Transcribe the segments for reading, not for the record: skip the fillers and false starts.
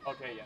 Okay, yeah.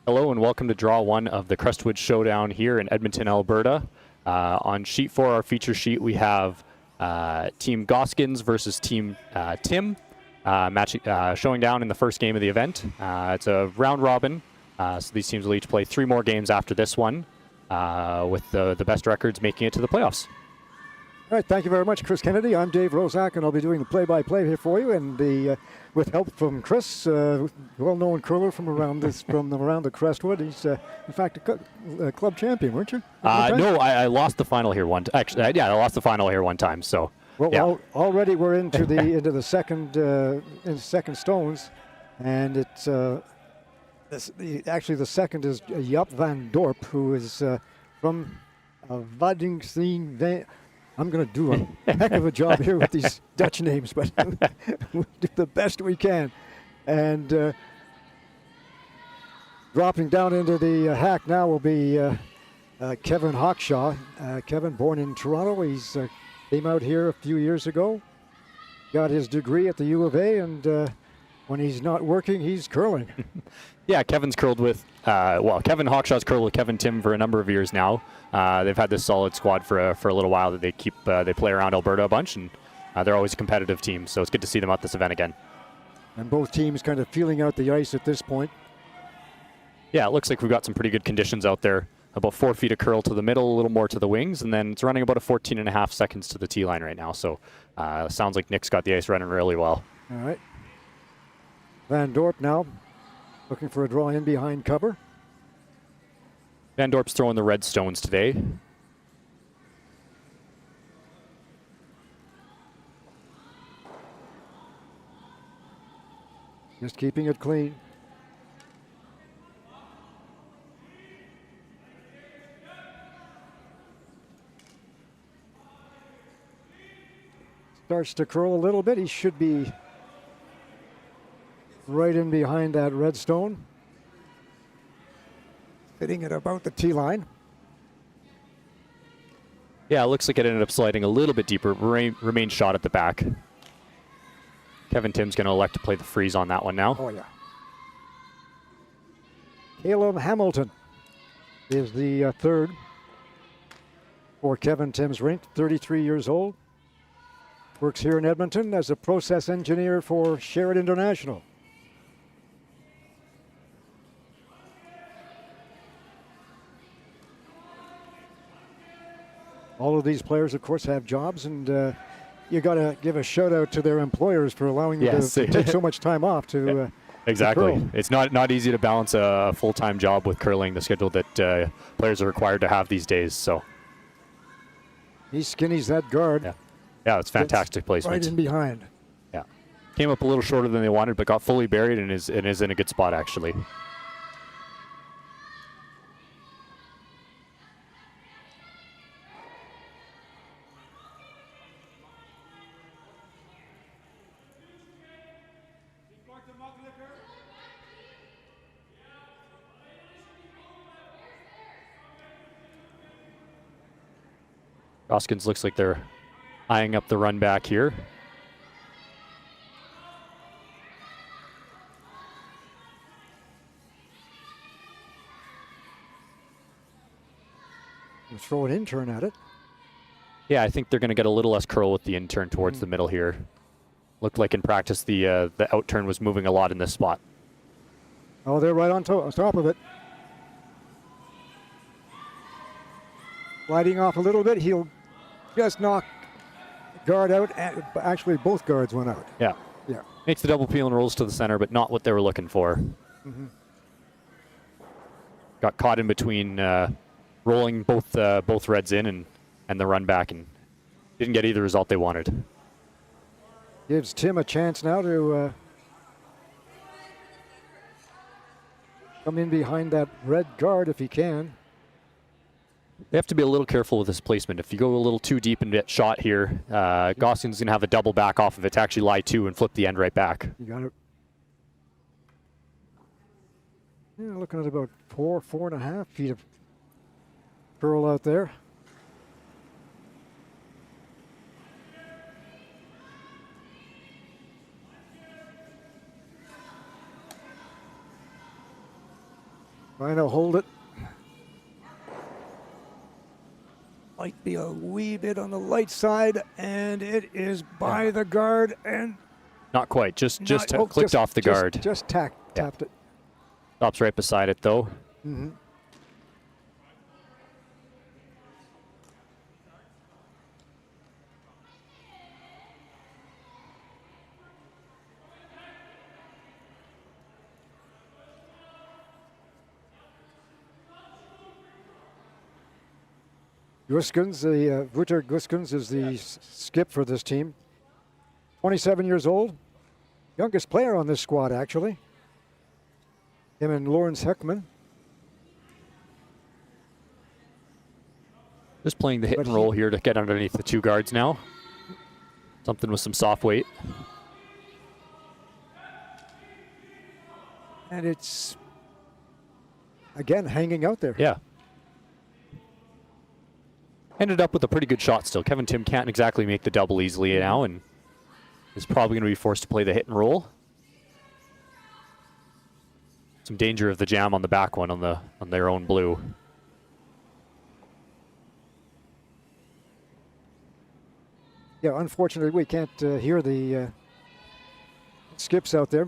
Hello and welcome to Draw 1 of the Crestwood Showdown here in Edmonton, Alberta. On sheet 4, our feature sheet, we have Team Gosgens versus Team Tim showing down in the first game of the event. It's a round robin, so these teams will each play 3 more games after this one, with the best records making it to the playoffs. All right, thank you very much, Chris Kennedy. I'm Dave Rozak, and I'll be doing the play-by-play here for you, and with help from Chris, well-known curler from around the Crestwood. He's, in fact, a club champion, weren't you? No, I lost the final here one time. Actually, yeah, I lost the final here one time. So, well, yeah. Already we're into the second stones, and it's actually the second is Jaap van Dorp, who is from Waddinxveen. I'm going to do a heck of a job here with these Dutch names, but we'll do the best we can. And dropping down into the hack now will be Kevin Hawkshaw. Kevin, born in Toronto, he's came out here a few years ago, got his degree at the U of A, and when he's not working, he's curling. Yeah, Kevin's curled with, Kevin Hawkshaw's curled with Kevin Tim for a number of years now. They've had this solid squad for a little while that they play around Alberta a bunch, and they're always a competitive team, so it's good to see them at this event again. And both teams kind of feeling out the ice at this point. Yeah, it looks like we've got some pretty good conditions out there. About 4 feet of curl to the middle, a little more to the wings, and then it's running about a 14.5 seconds to the tee line right now, so sounds like Nick's got the ice running really well. All right. Van Dorp now looking for a draw in behind cover. Van Dorp's throwing the red stones today. Just keeping it clean. Starts to curl a little bit. He should be right in behind that red stone. Hitting it about the tee line. Yeah, it looks like it ended up sliding a little bit deeper. Remains shot at the back. Kevin Tim's going to elect to play the freeze on that one now. Oh, yeah. Caleb Hamilton is the third for Kevin Tim's rink, 33 years old. Works here in Edmonton as a process engineer for Sherrod International. All of these players, of course, have jobs, and you got to give a shout out to their employers for allowing them to take so much time off to exactly. To curl. It's not easy to balance a full-time job with curling, the schedule that players are required to have these days. So he skinnies that guard. Yeah, it's fantastic placement. Right in behind. Yeah, came up a little shorter than they wanted, but got fully buried and is in a good spot actually. Gosgens looks like they're eyeing up the run back here. Throw an intern at it. Yeah, I think they're going to get a little less curl with the intern towards the middle here. Looked like in practice the outturn was moving a lot in this spot. Oh, they're right on top of it. Gliding off a little bit, he'll just knock guard out. Actually, both guards went out. Yeah. Yeah. Makes the double peel and rolls to the center, but not what they were looking for. Mm-hmm. Got caught in between rolling both reds in and and the run back, and didn't get either result they wanted. Gives Tim a chance now to come in behind that red guard if he can. They have to be a little careful with this placement. If you go a little too deep and get shot here, Gosgens is going to have a double back off of it to actually lie to and flip the end right back. You got it. Yeah, looking at about 4.5 feet of curl out there. Trying to hold it. Might be a wee bit on the light side, and it is by the guard, and not quite. Just clicked off the guard. Just tapped it. Stops right beside it, though. Mm-hmm. Gosgens, Wouter Gosgens is the skip for this team. 27 years old. Youngest player on this squad, actually. Him and Lawrence Heckman. Just playing the hit and roll here to get underneath the two guards now. Something with some soft weight. And it's, again, hanging out there. Yeah. Ended up with a pretty good shot still. Kevin Tim can't exactly make the double easily now, and is probably going to be forced to play the hit and roll. Some danger of the jam on the back one on their own blue. Yeah, unfortunately, we can't hear the skips out there.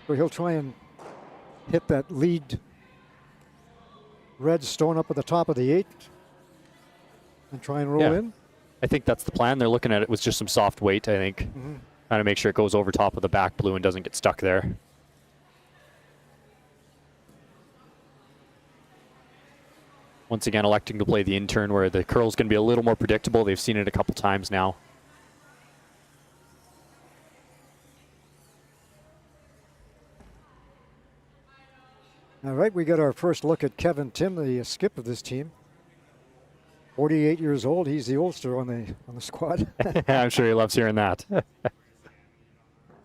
So he'll try and hit that lead red stone up at the top of the 8 and try and roll in. I think that's the plan. They're looking at it with just some soft weight, I think. Mm-hmm. Trying to make sure it goes over top of the back blue and doesn't get stuck there. Once again, electing to play the intern where the curl's going to be a little more predictable. They've seen it a couple times now. All right, we got our first look at Kevin Tim, the skip of this team. 48 years old. He's the oldster on the squad. I'm sure he loves hearing that.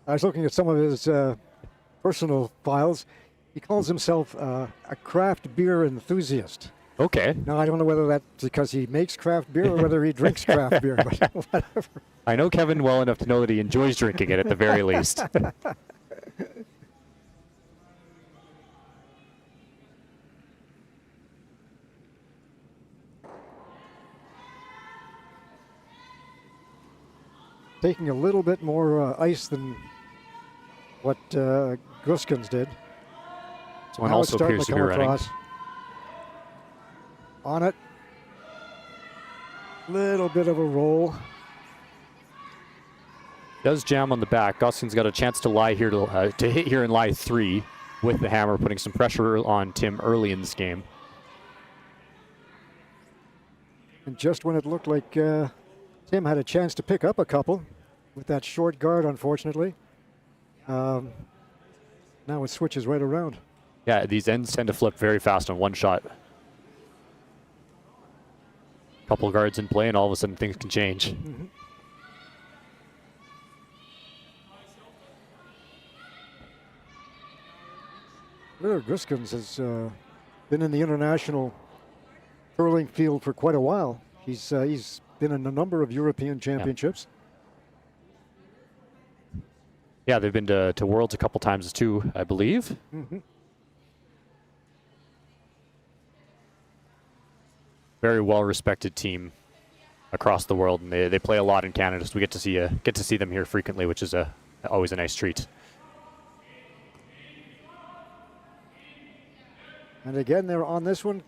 I was looking at some of his personal files. He calls himself a craft beer enthusiast. Okay. Now, I don't know whether that's because he makes craft beer or whether he drinks craft beer, but whatever. I know Kevin well enough to know that he enjoys drinking it at the very least. Taking a little bit more ice than what Gosgens did. This one also appears to be running. On it. Little bit of a roll. Does jam on the back. Gosgens got a chance to lie here to hit here in lie 3 with the hammer, putting some pressure on Tim early in this game. And just when it looked like Tim had a chance to pick up a couple with that short guard, unfortunately. Now it switches right around. Yeah, these ends tend to flip very fast on one shot. Couple guards in play, and all of a sudden things can change. Mm-hmm. Gosgens has been in the international curling field for quite a while. He's been in a number of European championships. Yeah, they've been to Worlds a couple times too, I believe. Mm-hmm. Very well-respected team across the world, and they play a lot in Canada, so we get to see them here frequently, which is always a nice treat. And again, they're on this one,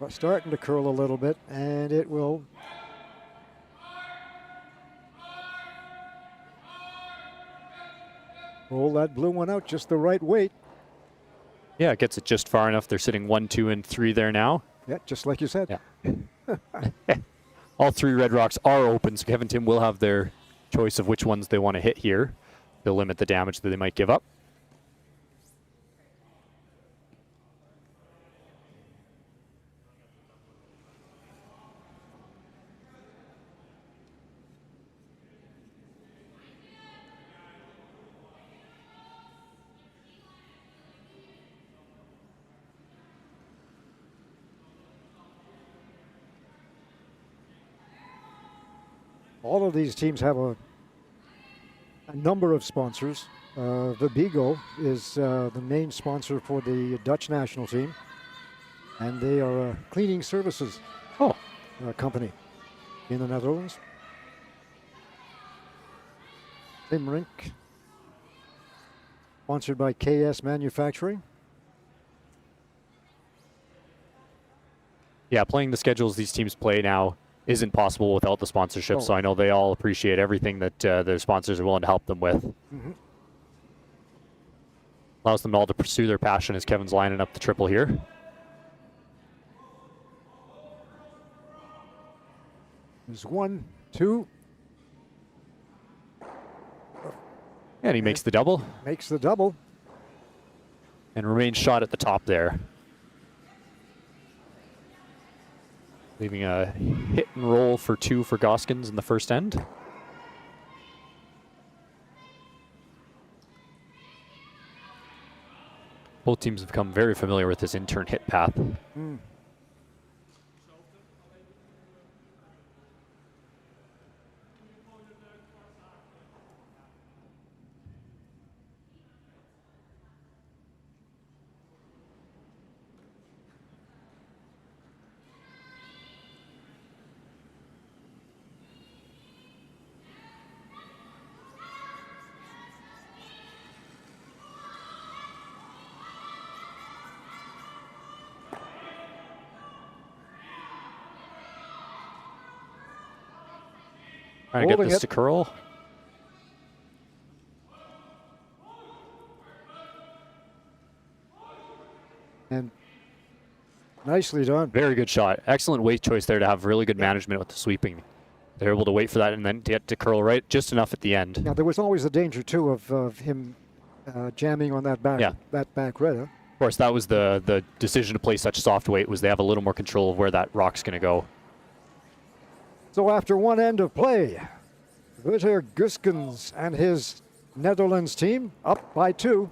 starting to curl a little bit, and it will Pull that blue one out just the right weight. Yeah, it gets it just far enough. They're sitting 1, 2, and 3 there now. Yeah, just like you said. Yeah. All 3 red rocks are open, so Kevin Tim will have their choice of which ones they want to hit here. They'll limit the damage that they might give up. All of these teams have a number of sponsors. Vibigo is the main sponsor for the Dutch national team, and they are a cleaning services company in the Netherlands. Timrink, sponsored by KS Manufacturing. Yeah, playing the schedules these teams play now isn't possible without the sponsorship, so I know they all appreciate everything that their sponsors are willing to help them with. Mm-hmm. Allows them all to pursue their passion as Kevin's lining up the triple here. There's 1, 2. And he makes the double. Makes the double. And remains shot at the top there. Leaving a hit and roll for 2 for Gosgens in the first end. Both teams have become very familiar with this in-turn hit path. Mm. Trying to get Holding this it. to curl. And nicely done. Very good shot. Excellent weight choice there to have really good management with the sweeping. They're able to wait for that and then get to curl right just enough at the end. Now there was always the danger too of him jamming on that back red. Huh? Of course, that was the decision to play such soft weight, was they have a little more control of where that rock's going to go. So after one end of play, Gosgens and his Netherlands team up by 2.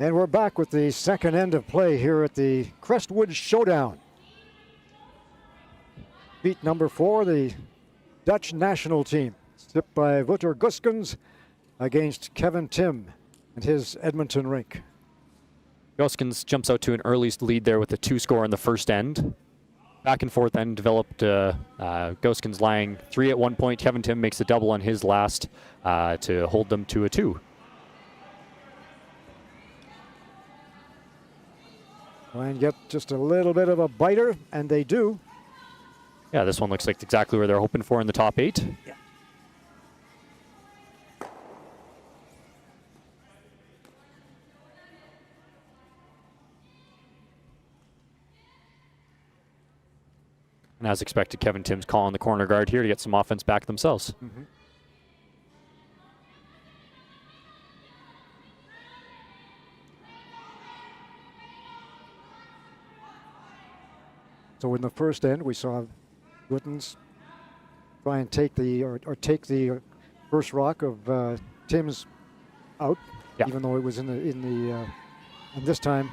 And we're back with the second end of play here at the Crestwood Showdown. Beat number 4, the Dutch national team, sipped by Gosgens against Kevin Tim and his Edmonton rink. Gosgens jumps out to an early lead there with a 2 score in the first end. Back and forth then developed Gosgens lying 3 at one point. Kevin Tim makes a double on his last to hold them to a 2. Try and get just a little bit of a biter, and they do. Yeah, this one looks like exactly where they're hoping for in the top 8. Yeah. And as expected, Kevin Tim's calling the corner guard here to get some offense back themselves. Mm-hmm. So in the first end, we saw Gosgens try and take the first rock of Tim's out. Yeah. even though it was and this time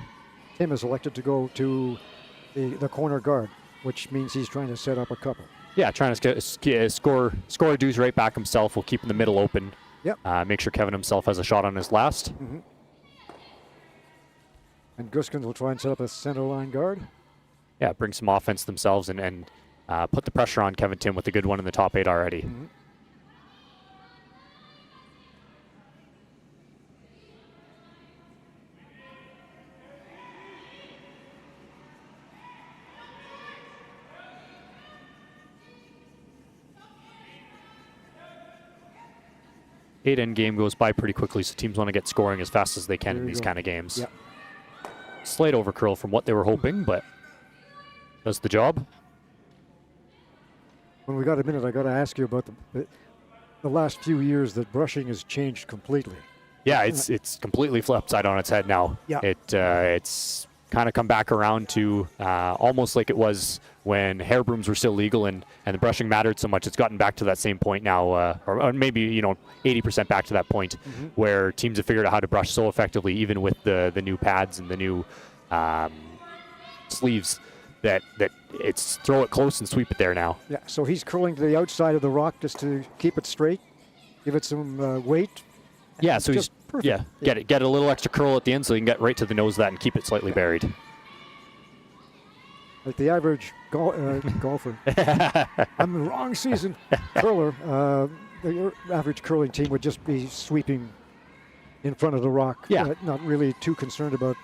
Tim is elected to go to the corner guard, which means he's trying to set up a couple. Yeah, trying to score a deuce right back himself. We'll keep in the middle open. Yep. Make sure Kevin himself has a shot on his last. Mm-hmm. And Gosgens will try and set up a center line guard. Yeah, bring some offense themselves and put the pressure on Kevin Tim with a good one in the top 8 already. Mm-hmm. Eight-end game goes by pretty quickly, so teams want to get scoring as fast as they can in these kind of games. Yep. Slight overcurl from what they were hoping, but does the job. When we got a minute, I got to ask you about the last few years that brushing has changed completely. Yeah, it's completely flipped upside on its head now. Yeah. It's kind of come back around to almost like it was when hair brooms were still legal and the brushing mattered so much. It's gotten back to that same point now, or maybe 80% back to that point where teams have figured out how to brush so effectively, even with the new pads and the new sleeves, that it's throw it close and sweep it there now. Yeah, so he's curling to the outside of the rock just to keep it straight, give it some weight. Yeah, so he's perfect. Get a little extra curl at the end so you can get right to the nose of that and keep it slightly buried. Like the average golfer. I'm the wrong season curler. The average curling team would just be sweeping in front of the rock. Yeah. Not really too concerned about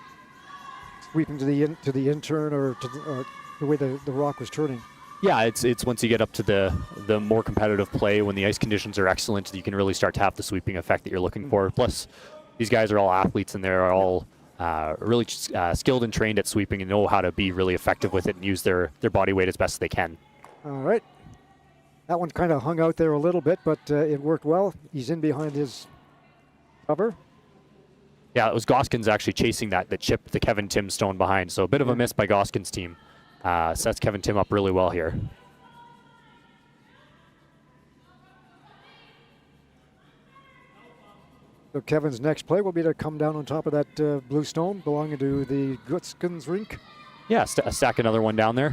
sweeping to the intern or to the way the rock was turning. Yeah, it's once you get up to the more competitive play, when the ice conditions are excellent, you can really start to have the sweeping effect that you're looking for. Plus, these guys are all athletes and they're all really skilled and trained at sweeping and know how to be really effective with it and use their body weight as best as they can. All right. That one kind of hung out there a little bit, but it worked well. He's in behind his cover. Yeah, it was Gosgens actually chasing that chipped the Kevin Tim stone behind. So a bit of a miss by Gosgens' team. Sets Kevin Tim up really well here. So Kevin's next play will be to come down on top of that blue stone belonging to the Gosgens rink. Yeah, stack another one down there.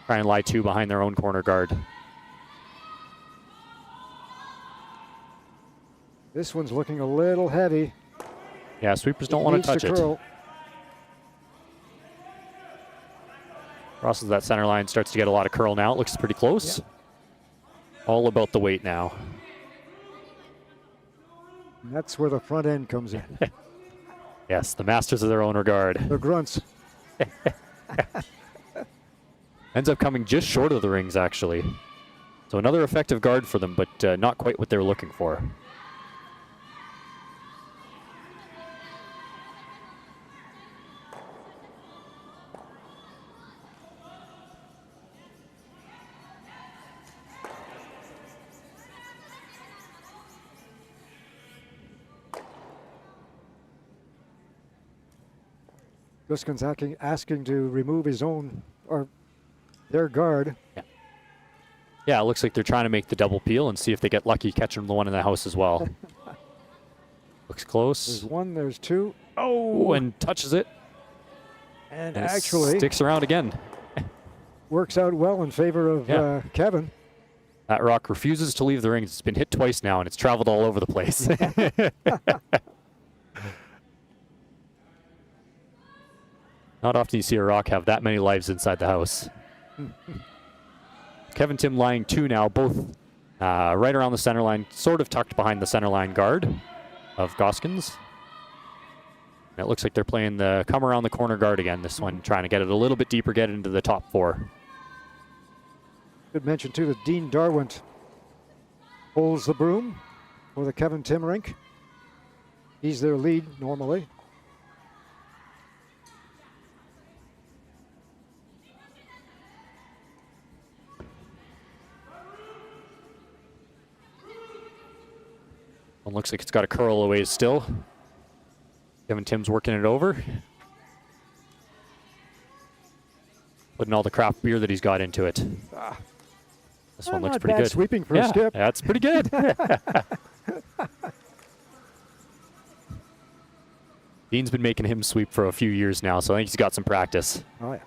Try and lie 2 behind their own corner guard. This one's looking a little heavy. Yeah, sweepers don't want to touch it. Crosses that center line, starts to get a lot of curl now. It looks pretty close. Yeah. All about the weight now. And that's where the front end comes in. Yes, the masters of their own regard. The grunts. Ends up coming just short of the rings, actually. So another effective guard for them, but not quite what they were looking for. Gosgens asking to remove his own, or their guard. Yeah, it looks like they're trying to make the double peel and see if they get lucky catching the one in the house as well. Looks close. There's one, there's two. Oh, and touches it. And And it actually sticks around again. works out well in favor of Kevin. That rock refuses to leave the rings. It's been hit twice now, and it's traveled all over the place. Not often you see a rock have that many lives inside the house. Kevin Tim lying 2 now, both right around the center line, sort of tucked behind the center line guard of Gosgens. And it looks like they're playing the come around the corner guard again, this one, trying to get it a little bit deeper, get it into the top 4. Should mention too that Dean Darwin holds the broom for the Kevin Tim rink. He's their lead normally. One looks like it's got a curl away still. Kevin Tim's working it over. Putting all the craft beer that he's got into it. This one looks not pretty bad good. sweeping for a skip. That's pretty good. Dean's been making him sweep for a few years now, so I think he's got some practice. Oh, yeah.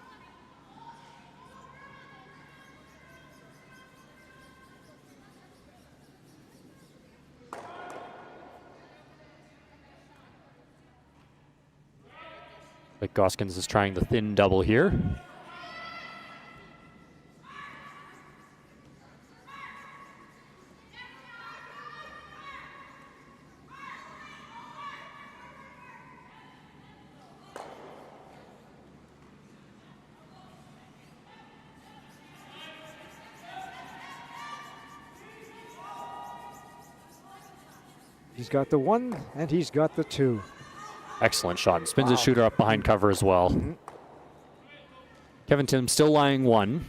Like Gosgens is trying the thin double here. He's got the 1 and he's got the 2. Excellent shot. And spins his shooter up behind cover as well. Kevin Tim still lying 1.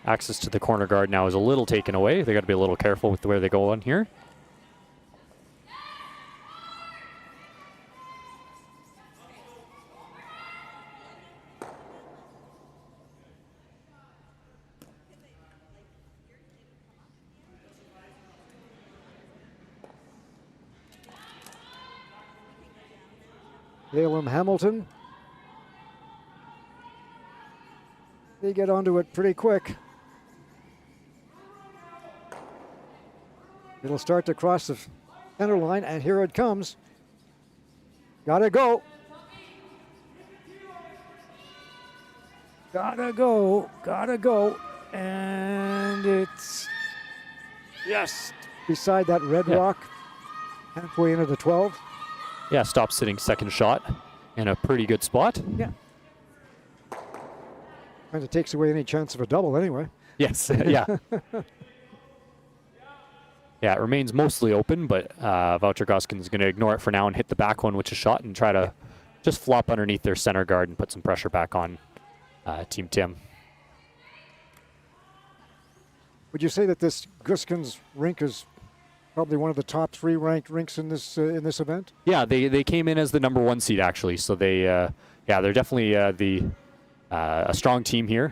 Access to the corner guard now is a little taken away. They got to be a little careful with where they go on here. Caleb Hamilton. They get onto it pretty quick. It'll start to cross the center line, and here it comes. Gotta go. Gotta go. Gotta go. And it's just beside that red rock, halfway into the 12. Yeah, stop sitting second shot in a pretty good spot. Yeah. Kind of takes away any chance of a double anyway. Yes, yeah. Yeah, it remains mostly open, but Voucher Goskin is going to ignore it for now and hit the back one, which is shot, and try to just flop underneath their center guard and put some pressure back on Team Tim. Would you say that this Gosgens rink is probably one of the top 3 ranked rinks in this event? Yeah, they came in as the number 1 seed actually, so they yeah, they're definitely a strong team here.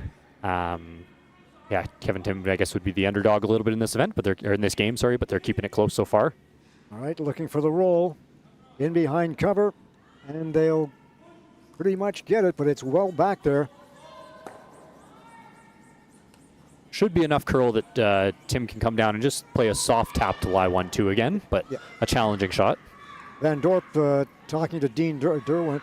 Yeah, Kevin Tim I guess would be the underdog a little bit in this event, but they're in this game, sorry, but they're keeping it close so far. All right, looking for the roll in behind cover, and they'll pretty much get it, but it's well back there. Should be enough curl that Tim can come down and just play a soft tap to lie 1-2 again, but a challenging shot. Van Dorp talking to Dean Darwin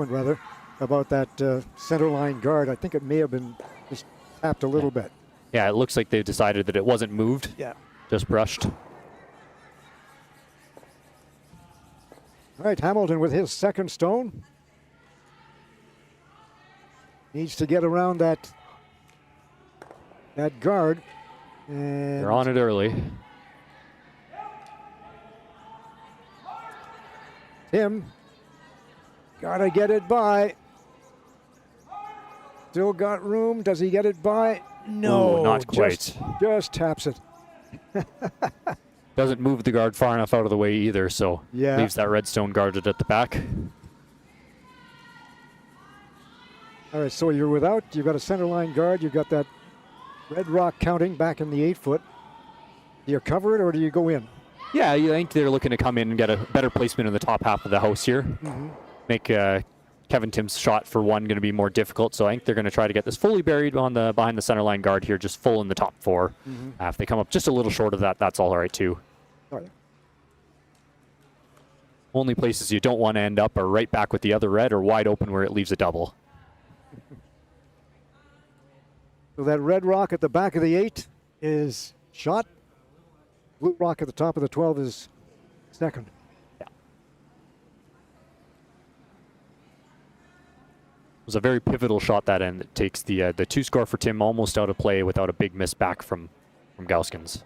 rather, about that center line guard. I think it may have been just tapped a little bit. Yeah, it looks like they've decided that it wasn't moved. Yeah. Just brushed. All right, Hamilton with his second stone. Needs to get around that guard. And they're on it early. Tim, gotta get it by. Still got room. Does he get it by? No, ooh, not quite. Just taps it. Doesn't move the guard far enough out of the way either, so leaves that redstone guarded at the back. All right, so you're without. You've got a center line guard. You've got that red rock counting back in the 8-foot. Do you cover it or do you go in? Yeah, I think they're looking to come in and get a better placement in the top half of the house here. Make Kevin Tim's shot for 1 going to be more difficult, so I think they're going to try to get this fully buried on the behind the center line guard here, just full in the top 4. If they come up just a little short of that, that's all right too. All right. Only places you don't want to end up are right back with the other red or wide open where it leaves a double. So that red rock at the back of the 8 is shot. Blue rock at the top of the 12 is second. Yeah. It was a very pivotal shot that end that takes the 2 score for Tim almost out of play without a big miss back from Gosgens.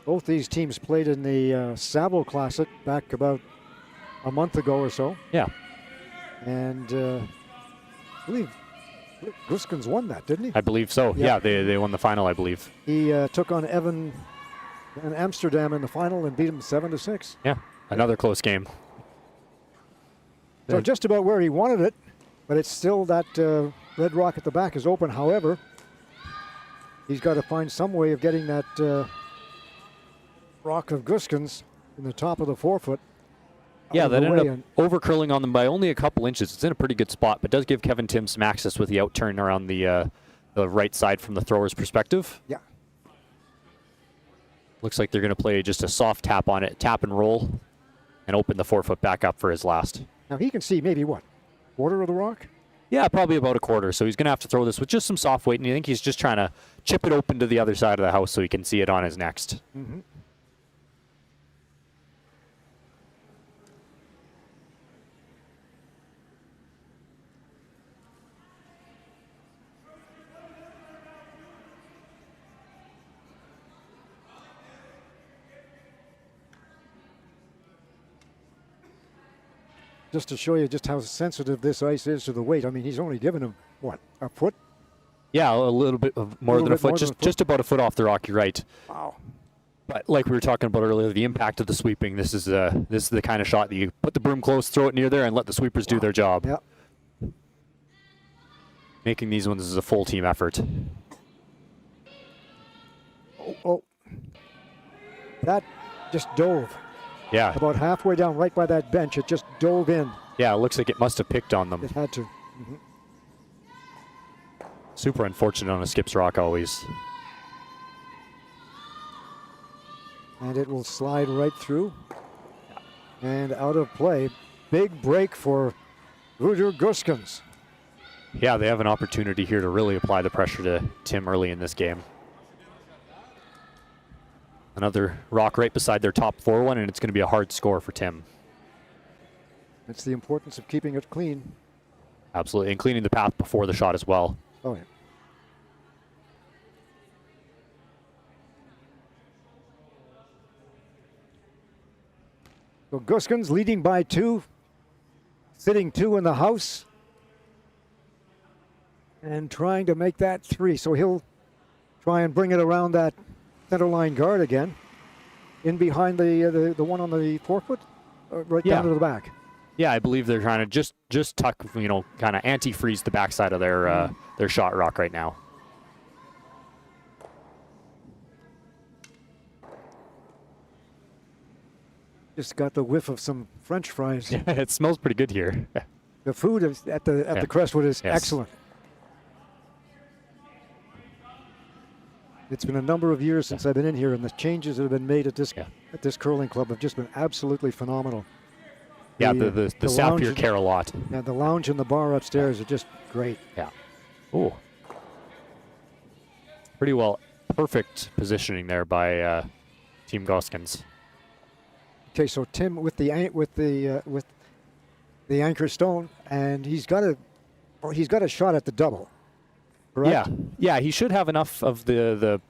Both these teams played in the Savo Classic back about a month ago or so. Yeah. And I believe Gosgens won that, didn't he? I believe so. Yeah, they won the final, I believe. He took on Evan in Amsterdam in the final and beat him 7-6. Yeah, another close game. So just about where he wanted it, but it's still that red rock at the back is open. However, he's got to find some way of getting that rock of Gosgens in the top of the forefoot. Yeah, that ended up over-curling on them by only a couple inches. It's in a pretty good spot, but does give Kevin Tim some access with the out-turn around the right side from the thrower's perspective. Yeah. Looks like they're going to play just a soft tap on it, tap and roll, and open the forefoot back up for his last. Now he can see maybe what, quarter of the rock? Yeah, probably about a quarter. So he's going to have to throw this with just some soft weight, and I think he's just trying to chip it open to the other side of the house so he can see it on his next. Mm-hmm. Just to show you just how sensitive this ice is to the weight. I mean, he's only given him, what, a foot? Yeah, a little bit more than a foot. Just about a foot off the rock, you're right. Wow. But like we were talking about earlier, the impact of the sweeping, this is the kind of shot that you put the broom close, throw it near there, and let the sweepers do their job. Yeah. Making these ones is a full team effort. Oh. That just dove. Yeah. About halfway down, right by that bench, it just dove in. Yeah, it looks like it must have picked on them. It had to. Mm-hmm. Super unfortunate on a skip's rock always. And it will slide right through. And out of play. Big break for Ruder Gosgens. Yeah, they have an opportunity here to really apply the pressure to Tim early in this game. Another rock right beside their top 4-1, and it's going to be a hard score for Tim. That's the importance of keeping it clean. Absolutely, and cleaning the path before the shot as well. Oh, yeah. So Gosgens leading by 2, sitting 2 in the house, and trying to make that 3. So he'll try and bring it around that center line guard again, in behind the one on the forefoot, right down to the back. Yeah, I believe they're trying to just tuck, kind of anti-freeze the backside of their shot rock right now. Just got the whiff of some French fries. Yeah, it smells pretty good here. The food at the Crestwood is excellent. It's been a number of years since I've been in here, and the changes that have been made at this curling club have just been absolutely phenomenal. Yeah, the staff here care a lot. Yeah, the lounge and the bar upstairs are just great. Yeah. Ooh. Pretty well, perfect positioning there by Team Gosgens. Okay, so Tim with the anchor stone, and he's got a shot at the double. Correct? Yeah, he should have enough of the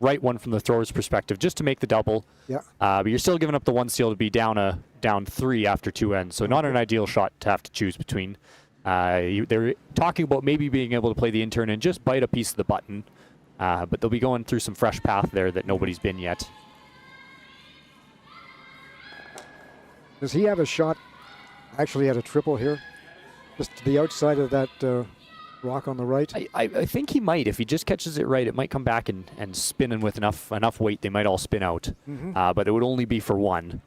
right one from the thrower's perspective just to make the double. Yeah. But you're still giving up the 1 seal to be down 3 after 2 ends, so not an ideal shot to have to choose between. They're talking about maybe being able to play the intern and just bite a piece of the button, but they'll be going through some fresh path there that nobody's been yet. Does he have a shot? Actually, had a triple here, just to the outside of that rock on the right. I think he might. If he just catches it right, it might come back and spin, and with enough weight, they might all spin out. Mm-hmm. But it would only be for 1,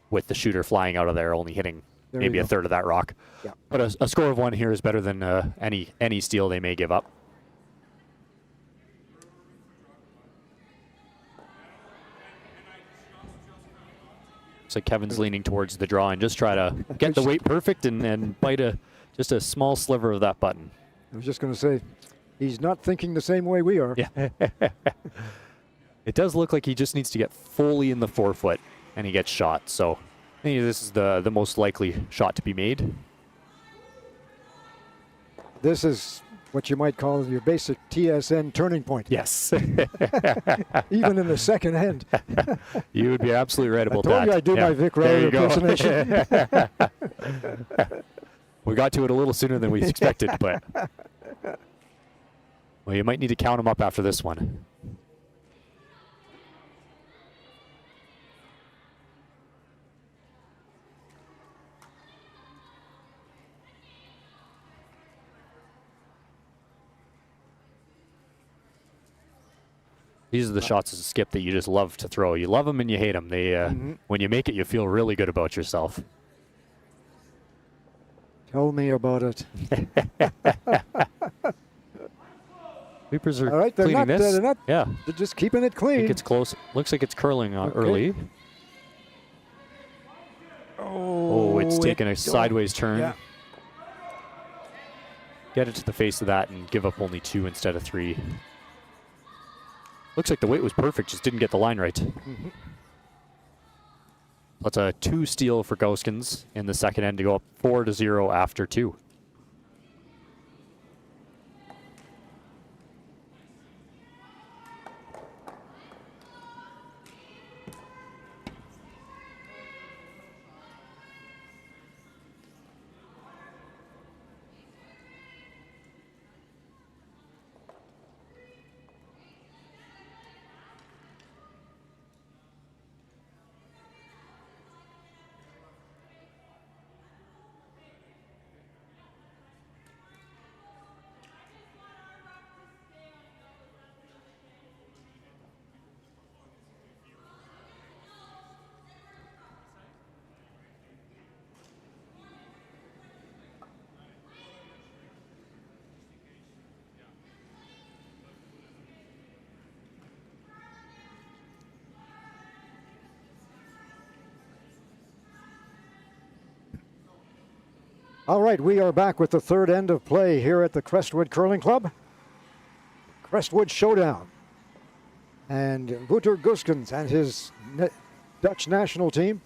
with the shooter flying out of there, only hitting maybe a third of that rock. Yeah. But a score of 1 here is better than any steal they may give up. So Kevin's leaning towards the draw and just try to get the weight perfect and bite just a small sliver of that button. I was just going to say, he's not thinking the same way we are. Yeah. It does look like he just needs to get fully in the forefoot and he gets shot. So I think this is the most likely shot to be made. This is what you might call your basic TSN turning point. Yes. Even in the second end. You would be absolutely right about I told that. you I do my Vic Riley impersonation. We got to it a little sooner than we expected, but well, you might need to count them up after this one. These are the shots as a skip that you just love to throw. You love them and you hate them. They, when you make it, you feel really good about yourself. Tell me about it. Sweepers are All right, cleaning this. They're not, yeah. They're just keeping it I clean. think it's close. Looks like it's curling early. Oh, it's taking a sideways turn. Yeah. Get it to the face of that and give up only 2 instead of 3. Looks like the weight was perfect, just didn't get the line right. That's a 2 steal for Gosgens in the second end to go up 4-0 after 2. All right, we are back with the third end of play here at the Crestwood Curling Club. Crestwood Showdown. And Wouter Gosgens and his Dutch national team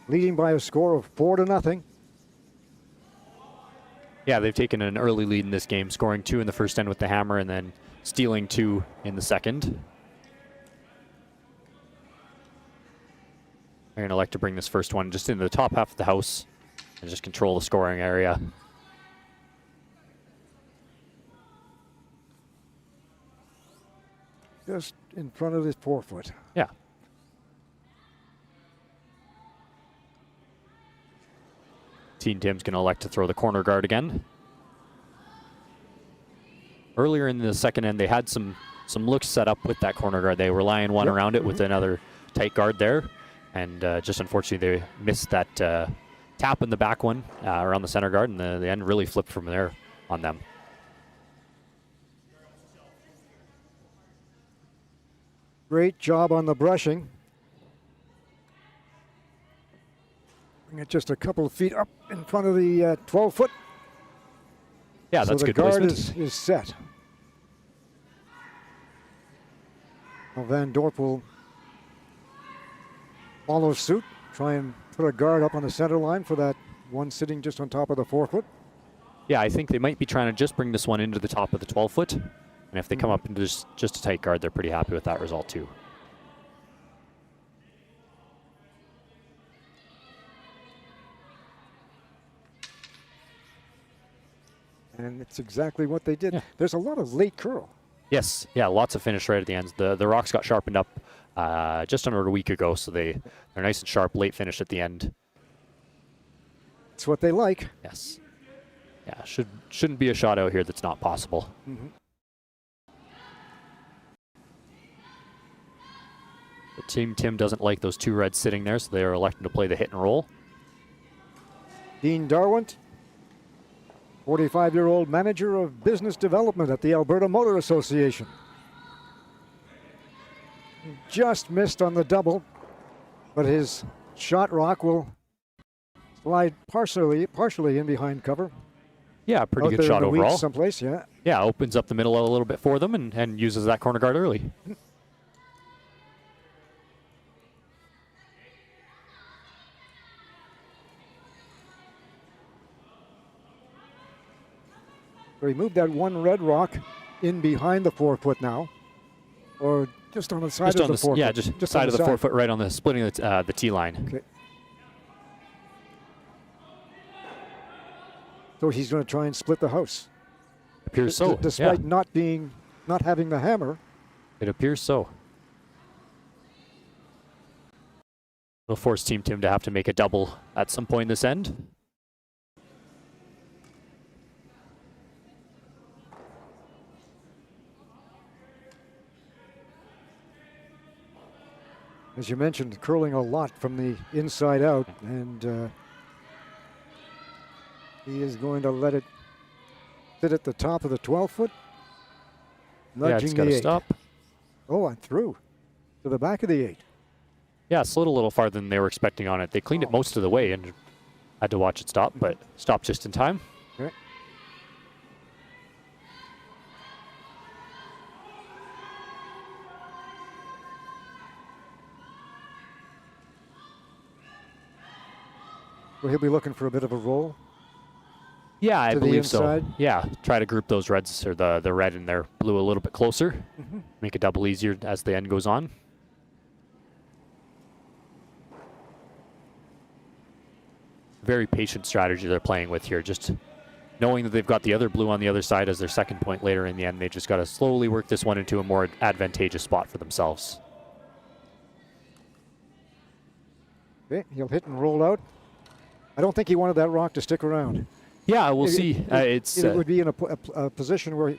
leading by a score of 4-0. Yeah, they've taken an early lead in this game, scoring 2 in the first end with the hammer and then stealing 2 in the second. They're going to like to bring this first one just into the top half of the house and just control the scoring area. Just in front of his forefoot. Yeah. Team Tim's going to elect to throw the corner guard again. Earlier in the second end, they had some looks set up with that corner guard. They were lying one around it with another tight guard there. And just unfortunately, they missed that tap in the back one around the center guard, and the end really flipped from there on them. Great job on the brushing. Bring it just a couple of feet up in front of the 12-foot. Yeah, that's good placement. placement. So the guard is set. Well, Van Dorp will follow suit, try and put a guard up on the center line for that one sitting just on top of the forefoot. Yeah, I think they might be trying to just bring this one into the top of the 12-foot. And if they come up into just a tight guard, they're pretty happy with that result too. And it's exactly what they did. Yeah. There's a lot of late curl. Yes, yeah, lots of finish right at the ends. The rocks got sharpened up just under a week ago, so they're nice and sharp, late finish at the end. It's what they like. Yes. Yeah, shouldn't be a shot out here that's not possible. The Team Tim doesn't like those 2 reds sitting there, so they are electing to play the hit and roll. Dean Darwent, 45-year-old manager of business development at the Alberta Motor Association. Just missed on the double, but his shot rock will slide partially in behind cover. Yeah, pretty Out good there shot in the weeds overall. someplace, yeah. Yeah, opens up the middle a little bit for them and uses that corner guard early. So he moved that one red rock in behind the forefoot now, or just on the side of the forefoot. Yeah, just side of the forefoot, right on the splitting the tee line. Okay. So he's going to try and split the house. Appears so. Despite yeah. not having the hammer. It appears so. Will force Team Tim to have to make a double at some point in this end. As you mentioned, curling a lot from the inside out, and he is going to let it sit at the top of the 12-foot. Yeah, it's got to stop. Oh, and through to the back of the 8. Yeah, it slid a little farther than they were expecting on it. They cleaned it most of the way and had to watch it stop, but stopped just in time. Okay. Well, he'll be looking for a bit of a roll. Yeah, I believe inside. so. Yeah, try to group those reds or the red and their blue a little bit closer. Make a double easier as the end goes on. Very patient strategy they're playing with here. Just knowing that they've got the other blue on the other side as their second point later in the end. They just got to slowly work this one into a more advantageous spot for themselves. Okay, he'll hit and roll out. I don't think he wanted that rock to stick around. Yeah, we'll see. It would be in a position where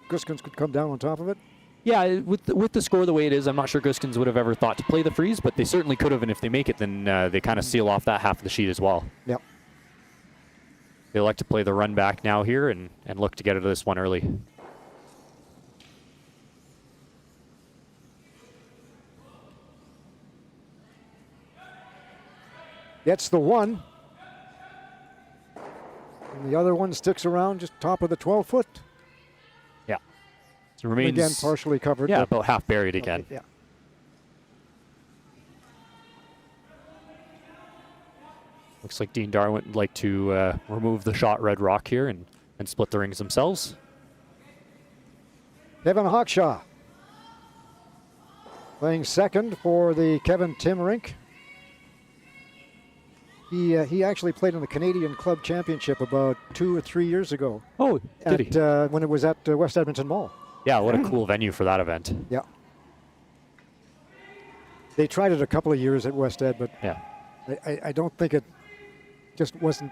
Gosgens could come down on top of it. Yeah, with the score the way it is, I'm not sure Gosgens would have ever thought to play the freeze, but they certainly could have, and if they make it, then they kind of seal off that half of the sheet as well. Yep. They like to play the run back now here and look to get out of this one early. Gets the one. And the other one sticks around just top of the 12-foot. Yeah. So remains again partially covered. Yeah, about half buried again. Okay, yeah. Looks like Dean Darwin would like to remove the shot red rock here and split the rings themselves. Kevin Hawkshaw playing second for the Kevin Tim rink. He actually played in the Canadian Club Championship about 2 or 3 years ago. Oh, did he? When it was at West Edmonton Mall. Yeah, what a cool venue for that event. Yeah. They tried it a couple of years at West Ed, but yeah, I don't think it just wasn't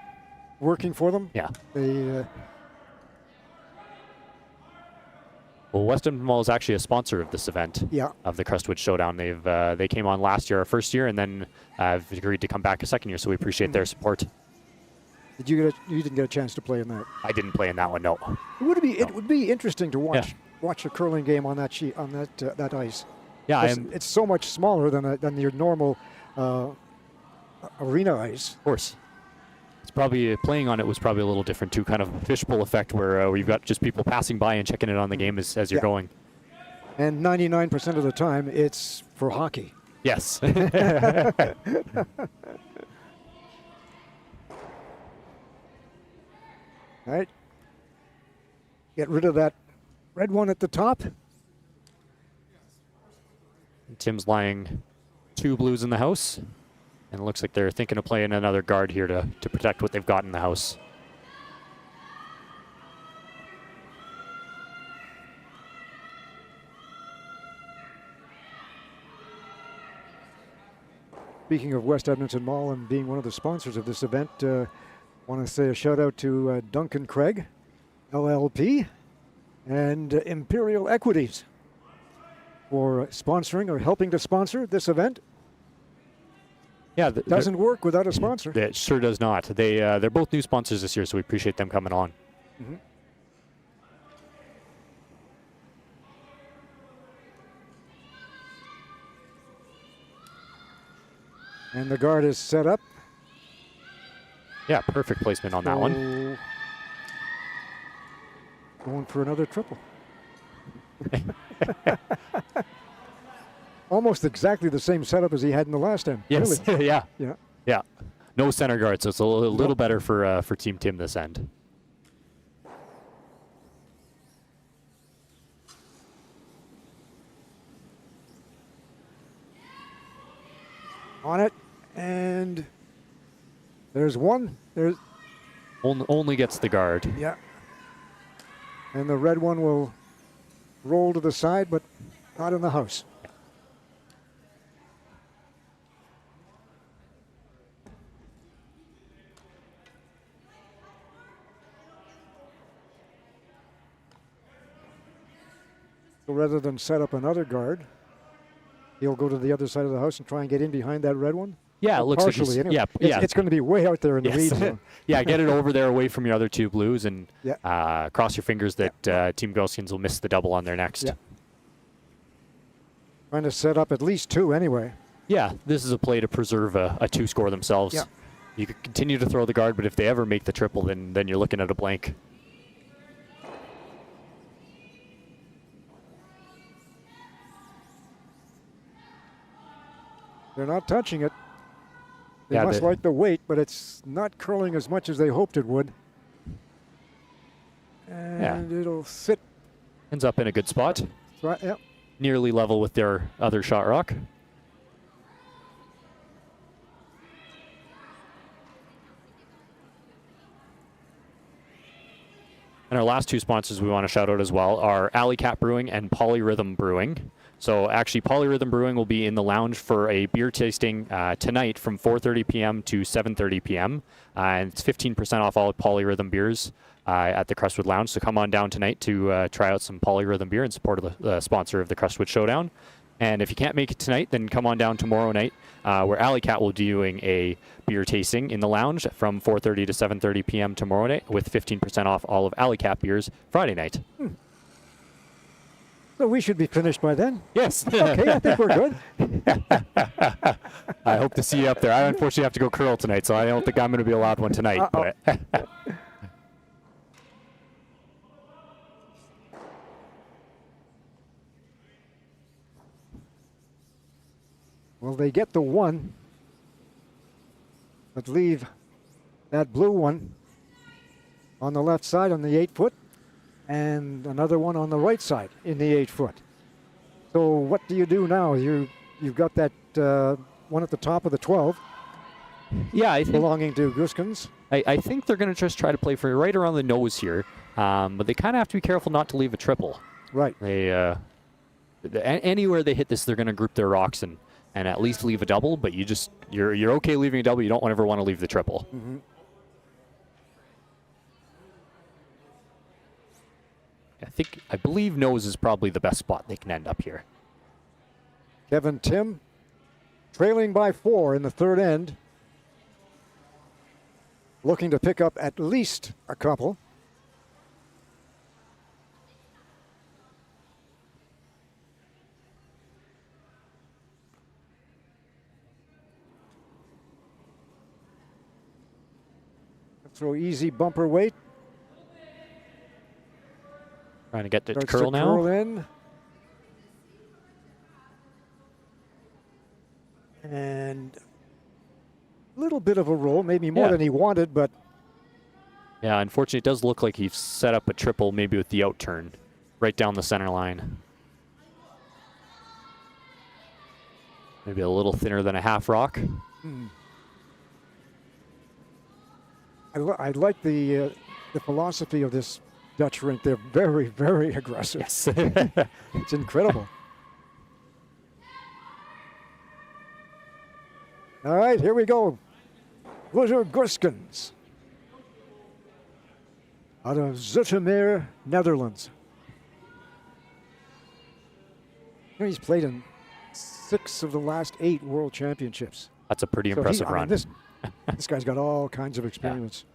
working for them. Yeah. They, well, West Edmonton Mall is actually a sponsor of this event. Yeah. Of the Crestwood Showdown. They came on last year, our first year, and then have agreed to come back a second year. So we appreciate their support. You didn't get a chance to play in that? I didn't play in that one. No. It would be interesting to watch a curling game on that sheet on that ice. Yeah, it's so much smaller than your normal arena ice. Of course. It's probably playing on it was probably a little different too, kind of fishbowl effect where you've got just people passing by and checking it on the game as you're going. And 99% of the time, it's for hockey. Yes. All right. Get rid of that red one at the top. Tim's lying 2 blues in the house. And it looks like they're thinking of playing another guard here to protect what they've got in the house. Speaking of West Edmonton Mall and being one of the sponsors of this event, I want to say a shout out to Duncan Craig, LLP, and Imperial Equities for sponsoring or helping to sponsor this event. Yeah, doesn't work without a sponsor. It sure does not. They're both new sponsors this year, so we appreciate them coming on. Mm-hmm. And the guard is set up. Yeah, perfect placement on that one. Going for another triple. Almost exactly the same setup as he had in the last end. Yes. Really. Yeah. Yeah. Yeah. No center guard, so it's a little better for Team Tim this end. On it, and there's one. Only gets the guard. Yeah. And the red one will roll to the side, but not in the house. So rather than set up another guard, he'll go to the other side of the house and try and get in behind that red one. Yeah, it looks partially, like anyway. It's going to be way out there in the weeds. So. Yeah, get it over there away from your other two blues, and Yeah. cross your fingers that Team Gosgens will miss the double on their next. Yeah. Trying to set up at least two anyway. Yeah, this is a play to preserve a two score themselves. Yeah. You could continue to throw the guard, but if they ever make the triple, then you're looking at a blank. They're not touching it. They Yeah, must like the weight, but it's not curling as much as they hoped it would. And it'll sit. Ends up in a good spot. Right, yeah. Nearly level with their other shot rock. And our last two sponsors we want to shout out as well are Alley Cat Brewing and Polyrhythm Brewing. So actually, Polyrhythm Brewing will be in the lounge for a beer tasting tonight from 4:30 p.m. to 7:30 p.m. And it's 15% off all Polyrhythm beers at the Crestwood Lounge. So come on down tonight to try out some Polyrhythm beer in support of the sponsor of the Crestwood Showdown. And if you can't make it tonight, then come on down tomorrow night, where Alley Cat will be doing a beer tasting in the lounge from 4:30 to 7:30 p.m. tomorrow night, with 15% off all of Alley Cat beers Friday night. So we should be finished by then. Yes. Okay, I think we're good. I hope to see you up there. I unfortunately have to go curl tonight, so I don't think I'm going to be allowed one tonight. But Well, they get the one, but leave that blue one on the left side on the 8-foot, and another one on the right side in the 8-foot. So what do you do now? You've got that one at the top of the 12. Yeah, I think belonging to Gosgens. I think they're going to just try to play for right around the nose here, but they kind of have to be careful not to leave a triple. Right. They anywhere they hit this, they're going to group their rocks and at least leave a double. But you're okay leaving a double. You don't ever want to leave the triple. Mm-hmm. I believe nose is probably the best spot they can end up here. Kevin Tim trailing by 4 in the third end. Looking to pick up at least a couple. Throw easy bumper weight. Trying to get to Starts curl to now. Curl in. And a little bit of a roll, maybe more than he wanted, but yeah, unfortunately, it does look like he's set up a triple, maybe with the out turn, right down the center line. Maybe a little thinner than a half rock. I like the philosophy of this Dutch rink. They're very, very aggressive. Yes. It's incredible. All right, here we go. Gosgens out of Zoetermeer, Netherlands. You know, he's played in 6 of the last 8 World Championships. That's a pretty impressive run. This guy's got all kinds of experience.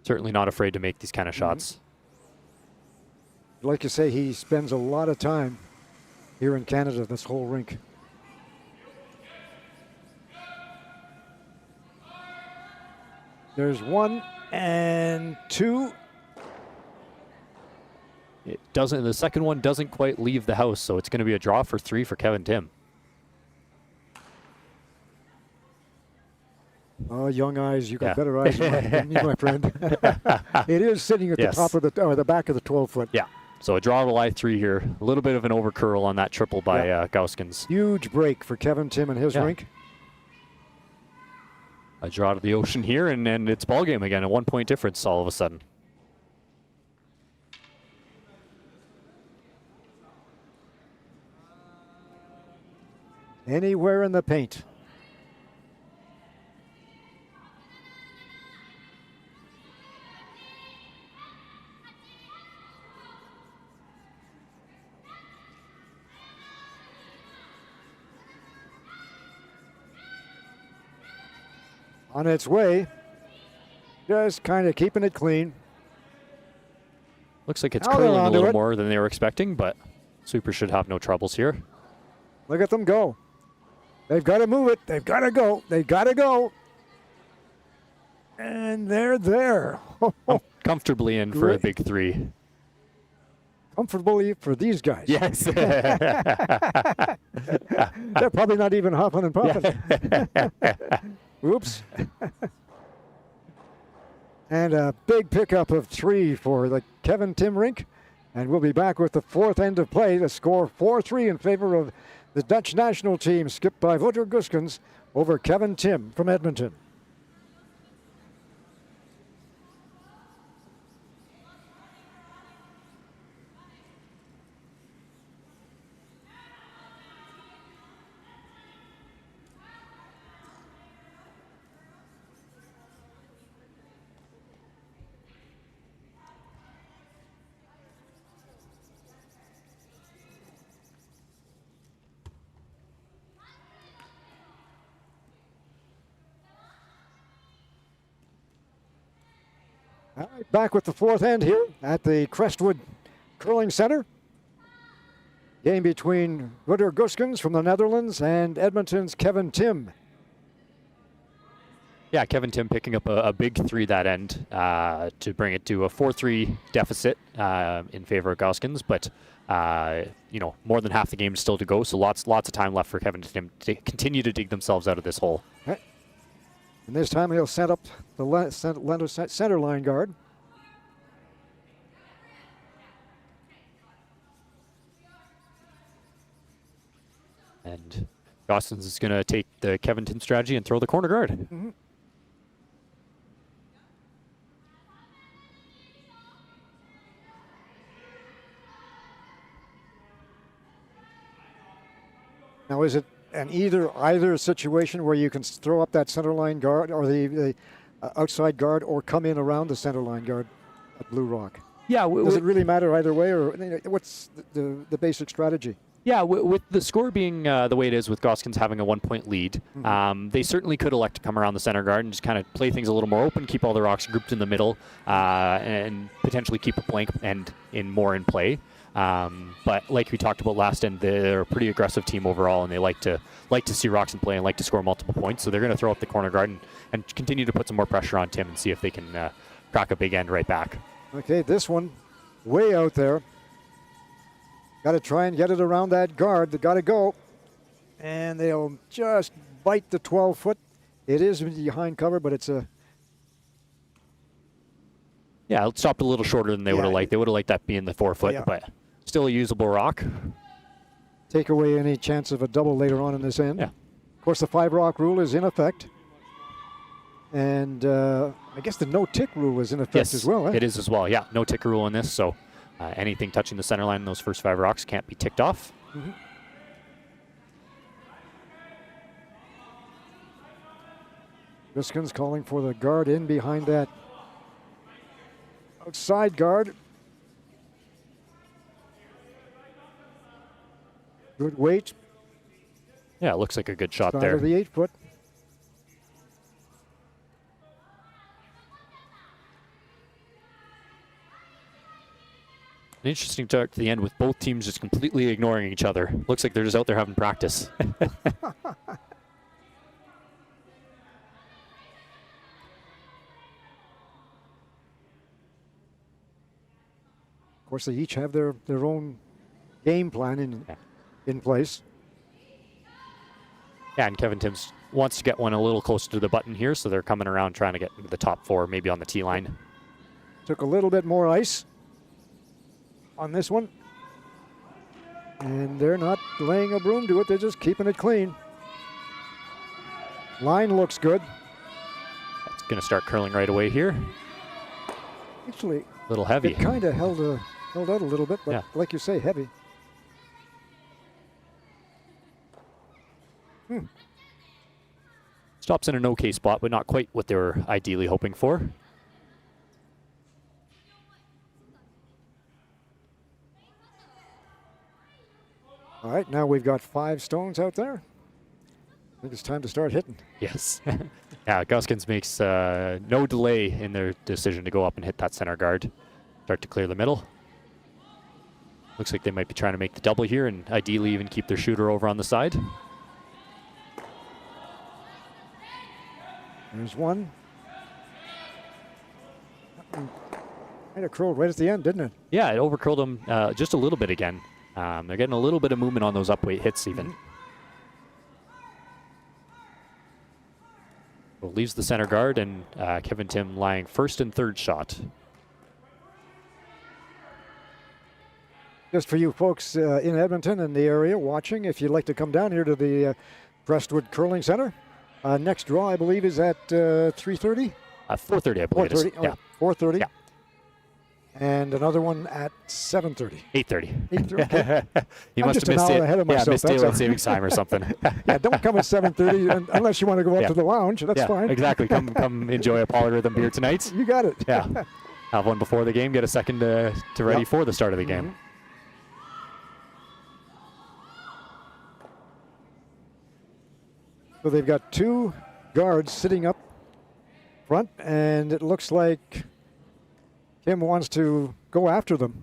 Certainly not afraid to make these kind of shots. Like you say, he spends a lot of time here in Canada, this whole rink. There's 1 and 2. It doesn't. The second one doesn't quite leave the house, so it's going to be a draw for 3 for Kevin Tim. Oh, young eyes, you got better eyes than me, my friend. It is sitting at the top of the back of the 12-foot. Yeah. So a draw to lie 3 here. A little bit of an over curl on that triple by Gosgens. Huge break for Kevin Tim and his rink. A draw to the ocean here, and it's ball game again. A 1-point difference all of a sudden. Anywhere in the paint. On its way, just kind of keeping it clean. Looks like it's Now they're curling a onto little it. more than they were expecting, but Super should have no troubles here. Look at them go. They've got to move it. They've got to go. They've got to go. And they're there. Comfortably in for a Great. big 3. Comfortably for these guys. Yes. They're probably not even huffing and puffing. Oops. And a big pickup of 3 for the Kevin Tim rink. And we'll be back with the 4th end of play. The score 4-3 in favor of the Dutch national team, skipped by Wouter Gosgens over Kevin Tim from Edmonton. All right, back with the 4th end here at the Crestwood Curling Center. Game between Wouter Gosgens from the Netherlands and Edmonton's Kevin Tim. Yeah, Kevin Tim picking up a big 3 that end to bring it to a 4-3 deficit in favor of Gosgens, but more than half the game still to go, so lots of time left for Kevin Tim to continue to dig themselves out of this hole. Okay. And this time he'll set up the center line guard. And Gosgens is going to take the Kevin Tim strategy and throw the corner guard. Mm-hmm. Now, is it an either situation where you can throw up that center line guard or the outside guard, or come in around the center line guard at Blue Rock? Yeah. Does it really matter either way, or what's the basic strategy? Yeah, with the score being the way it is, with Gosgens having a 1-point lead, they certainly could elect to come around the center guard and just kind of play things a little more open, keep all their rocks grouped in the middle, and potentially keep a blank end more in play. But like we talked about last end, they're a pretty aggressive team overall, and they like to see rocks in play and like to score multiple points. So they're going to throw up the corner guard and continue to put some more pressure on Tim and see if they can crack a big end right back. Okay, this one way out there. Got to try and get it around that guard. They got to go. And they'll just bite the 12-foot. It is behind cover, but it's a... Yeah, it stopped a little shorter than they would have liked. They would have liked that being the 4-foot, but still a usable rock. Take away any chance of a double later on in this end. Yeah. Of course, the 5-rock rule is in effect. And I guess the no-tick rule is in effect as well. It is as well. Yeah, no ticker rule in this, so anything touching the center line in those first 5 rocks can't be ticked off. Mm-hmm. Gosgens calling for the guard in behind that outside guard. Good weight. Yeah, it looks like a good shot Side there. of the 8-foot. An interesting start to the end with both teams just completely ignoring each other. Looks like they're just out there having practice. Of course, they each have their own game plan in place. Yeah, and Kevin Timms wants to get one a little closer to the button here, so they're coming around trying to get into the top 4, maybe on the tee line. Took a little bit more ice on this one. And they're not laying a broom to it. They're just keeping it clean. Line looks good. going to start curling right away here. Actually, A little heavy. it kind of held out a little bit, but Yeah. like you say, heavy. Stops in an okay spot, but not quite what they were ideally hoping for. All right, now we've got 5 stones out there. I think it's time to start hitting. Yes. Yeah, Gosgens makes no delay in their decision to go up and hit that center guard. Start to clear the middle. Looks like they might be trying to make the double here and ideally even keep their shooter over on the side. There's one. Kind of curled right at the end, didn't it? Yeah, it overcurled them just a little bit again. They're getting a little bit of movement on those upweight hits even. Well, leaves the center guard and Kevin Tim lying first and third shot. Just for you folks in Edmonton and the area watching, if you'd like to come down here to the Crestwood Curling Center, next draw, I believe, is at 3:30? 4:30, I believe. 4:30? Yeah. 4:30. Yeah. And another one at 7:30. 8:30. 8:30. Okay. You I'm must just have missed an hour it. ahead of Yeah, myself, missed that's daylight all. savings time or something. Yeah, don't come at 7:30 unless you want to go up Yeah. to the lounge. That's Yeah, fine. exactly. Come enjoy a polyrhythm beer tonight. You got it. Yeah. Have one before the game, get a second to ready Yep. for the start of the game. So they've got 2 guards sitting up front, and it looks like Tim wants to go after them.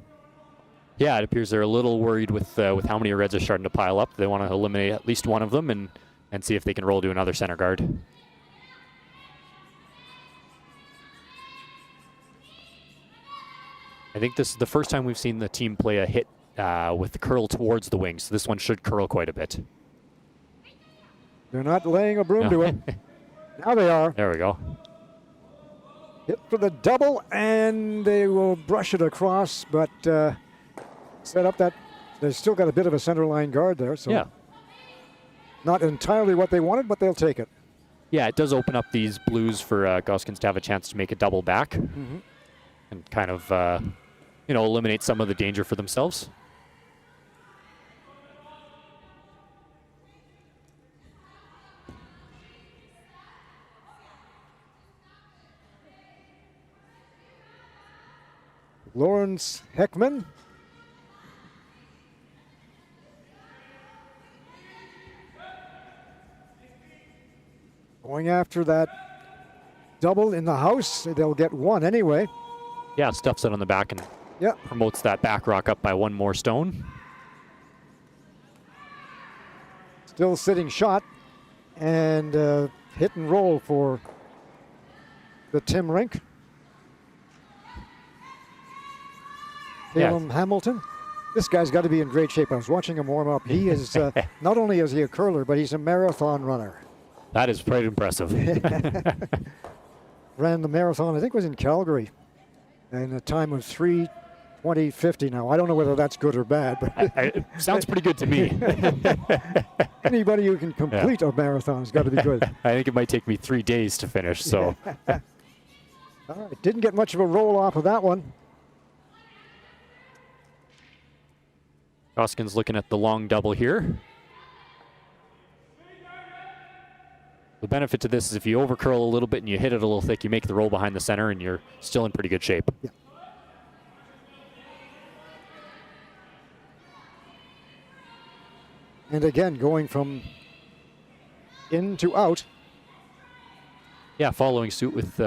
Yeah, it appears they're a little worried with how many Reds are starting to pile up. They want to eliminate at least one of them and see if they can roll to another center guard. I think this is the first time we've seen the team play a hit with the curl towards the wing, so this one should curl quite a bit. They're not laying a broom to him. Now they are. There we go. Hit for the double, and they will brush it across, but set up that. They've still got a bit of a center line guard there, so Yeah. not entirely what they wanted, but they'll take it. Yeah, it does open up these blues for Gosgens to have a chance to make a double back and kind of, eliminate some of the danger for themselves. Lawrence Heckman. Going after that double in the house. They'll get one anyway. Yeah, stuffs it on the back and Yeah. promotes that back rock up by one more stone. Still sitting shot. And hit and roll for the Tim rink. Yeah. Caleb Hamilton. This guy's got to be in great shape. I was watching him warm up. He is, not only is he a curler, but he's a marathon runner. That is quite impressive. Ran the marathon, I think it was in Calgary, in a time of 3:20:50. Now, I don't know whether that's good or bad, but It sounds pretty good to me. anybody who can complete a marathon has got to be good. I think it might take me 3 days to finish, so. All right, didn't get much of a roll off of that one. Gosgens looking at the long double here. The benefit to this is if you overcurl a little bit and you hit it a little thick, you make the roll behind the center and you're still in pretty good shape. Yeah. And again, going from in to out. Yeah, following suit with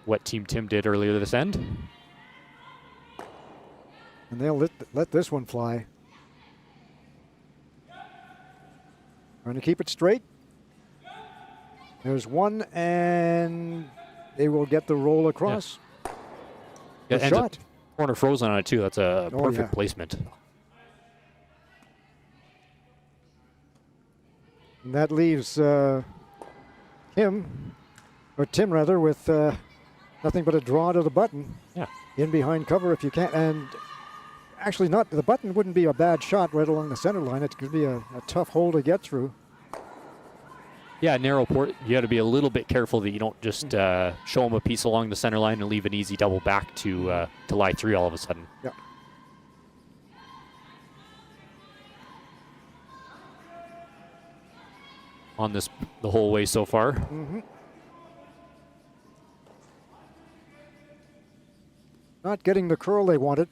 what Team Tim did earlier this end. And they'll let this one fly. Trying to keep it straight. There's one, and they will get the roll across. Yeah, The ends up shot. corner frozen on it too. That's a Oh, perfect yeah. placement. And that leaves Tim rather, with nothing but a draw to the button. Yeah. In behind cover if you can. And actually, the button wouldn't be a bad shot right along the center line. It could be a tough hole to get through. Yeah, narrow port. You got to be a little bit careful that you don't just show them a piece along the center line and leave an easy double back to lie 3 all of a sudden. Yeah. On this the whole way so far. Not getting the curl they wanted.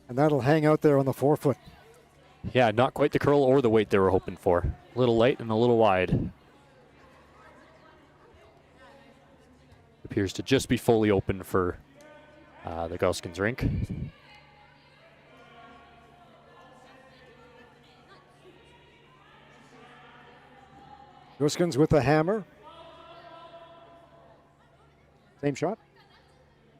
And that'll hang out there on the 4-foot. Yeah, not quite the curl or the weight they were hoping for. A little light and a little wide. Appears to just be fully open for the Gosgens rink. Gosgens with the hammer. Same shot.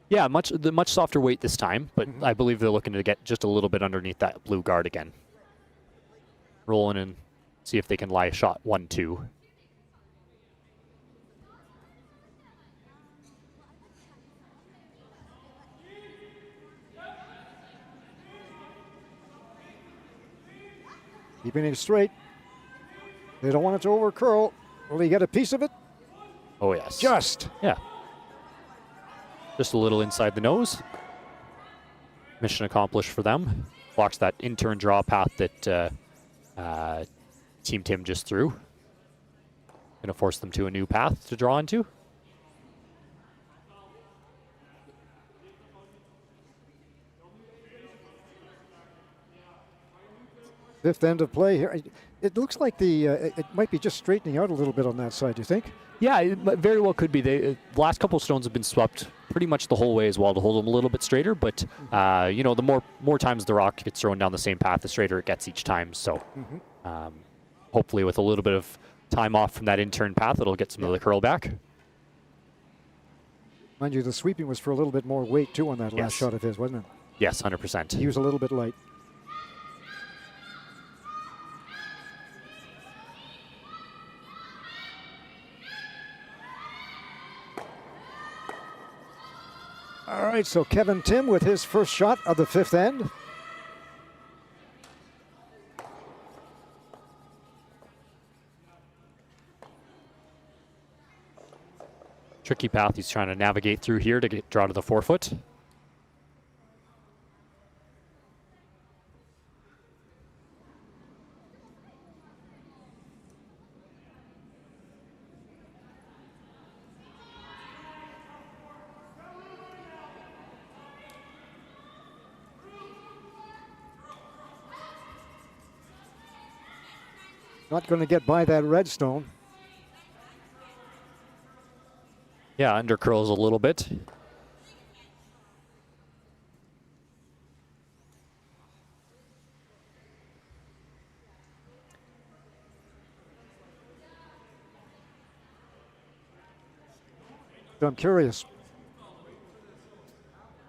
Yeah, much softer weight this time, but I believe they're looking to get just a little bit underneath that blue guard again. Rolling and see if they can lie a shot 1-2. Keeping it straight. They don't want it to over curl. Will he get a piece of it? Oh, yes. Just. Yeah. Just a little inside the nose. Mission accomplished for them. Blocks that in-turn draw path that Team Tim just threw. Going to force them to a new path to draw into. Fifth end of play here. It looks like it might be just straightening out a little bit on that side, do you think? Yeah, it very well could be. The last couple of stones have been swept pretty much the whole way as well to hold them a little bit straighter, but you know, the more times the rock gets thrown down the same path, the straighter it gets each time. So hopefully with a little bit of time off from that in-turn path, it'll get some of the curl back. Mind you, the sweeping was for a little bit more weight too on that last shot of his, wasn't it? Yes, 100%. He was a little bit light. All right, so Kevin Tim with his first shot of the fifth end. Tricky path he's trying to navigate through here to draw to the 4-foot. Not going to get by that redstone. Yeah, under curls a little bit. So I'm curious.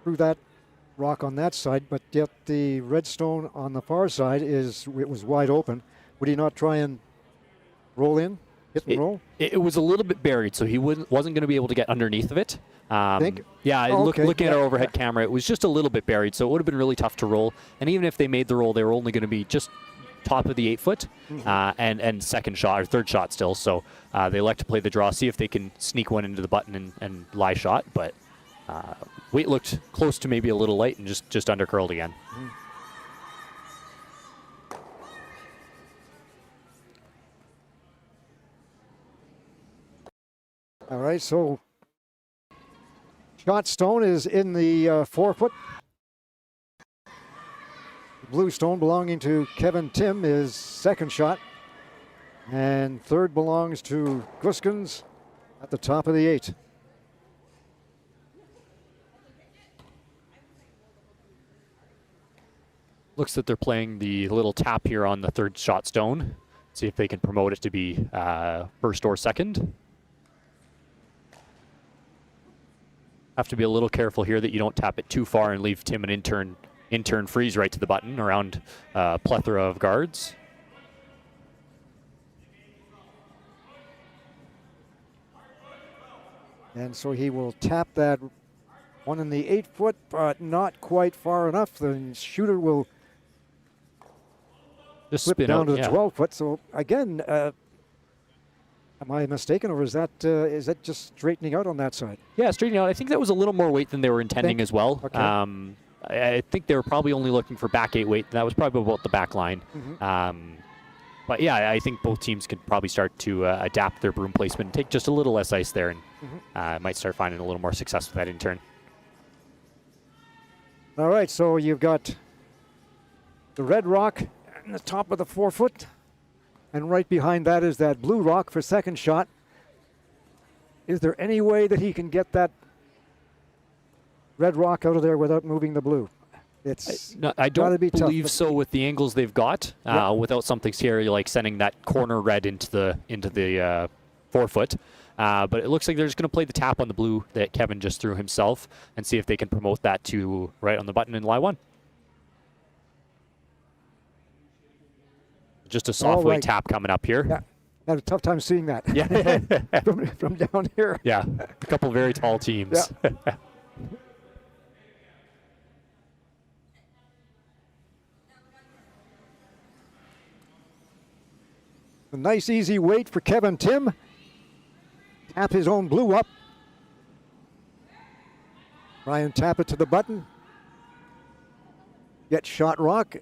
Through that rock on that side, but yet the redstone on the far side it was wide open. Would he not try and roll in, hit and roll? It was a little bit buried, so he wasn't going to be able to get underneath of it. Think? Yeah, looking at our overhead camera, it was just a little bit buried, so it would have been really tough to roll. And even if they made the roll, they were only going to be just top of the 8-foot and second shot or third shot still. So they elect to play the draw, see if they can sneak one into the button and lie shot. But weight looked close to maybe a little light and just under curled again. All right, so shot stone is in the 4-foot. Blue stone belonging to Kevin Tim is second shot. And third belongs to Gosgens at the top of the 8. Looks that they're playing the little tap here on the third shot stone. See if they can promote it to be first or second. Have to be a little careful here that you don't tap it too far and leave Tim an intern freeze right to the button around a plethora of guards. And so he will tap that One in the 8-foot, but not quite far enough. The shooter will Just slip spin down out, to the yeah. 12-foot. So again, am I mistaken, or is that just straightening out on that side? Yeah, straightening out. I think that was a little more weight than they were intending as well. Okay. I think they were probably only looking for back 8 weight. That was probably about the back line. But yeah, I think both teams could probably start to adapt their broom placement and take just a little less ice there, and might start finding a little more success with that in turn. All right, so you've got the red rock on the top of the 4-foot, and right behind that is that blue rock for second shot. Is there any way that he can get that red rock out of there without moving the blue? It's I don't be believe tough, so with the angles they've got. Without something scary like sending that corner red into the 4-foot. But it looks like they're just going to play the tap on the blue that Kevin just threw himself and see if they can promote that to right on the button in lie 1. Just a soft weight tap coming up here. Yeah, I had a tough time seeing that. Yeah. from down here. Yeah, a couple of very tall teams. Yeah. A nice easy weight for Kevin Tim. Tap his own blue up. Try and tap it to the button. Get shot rock.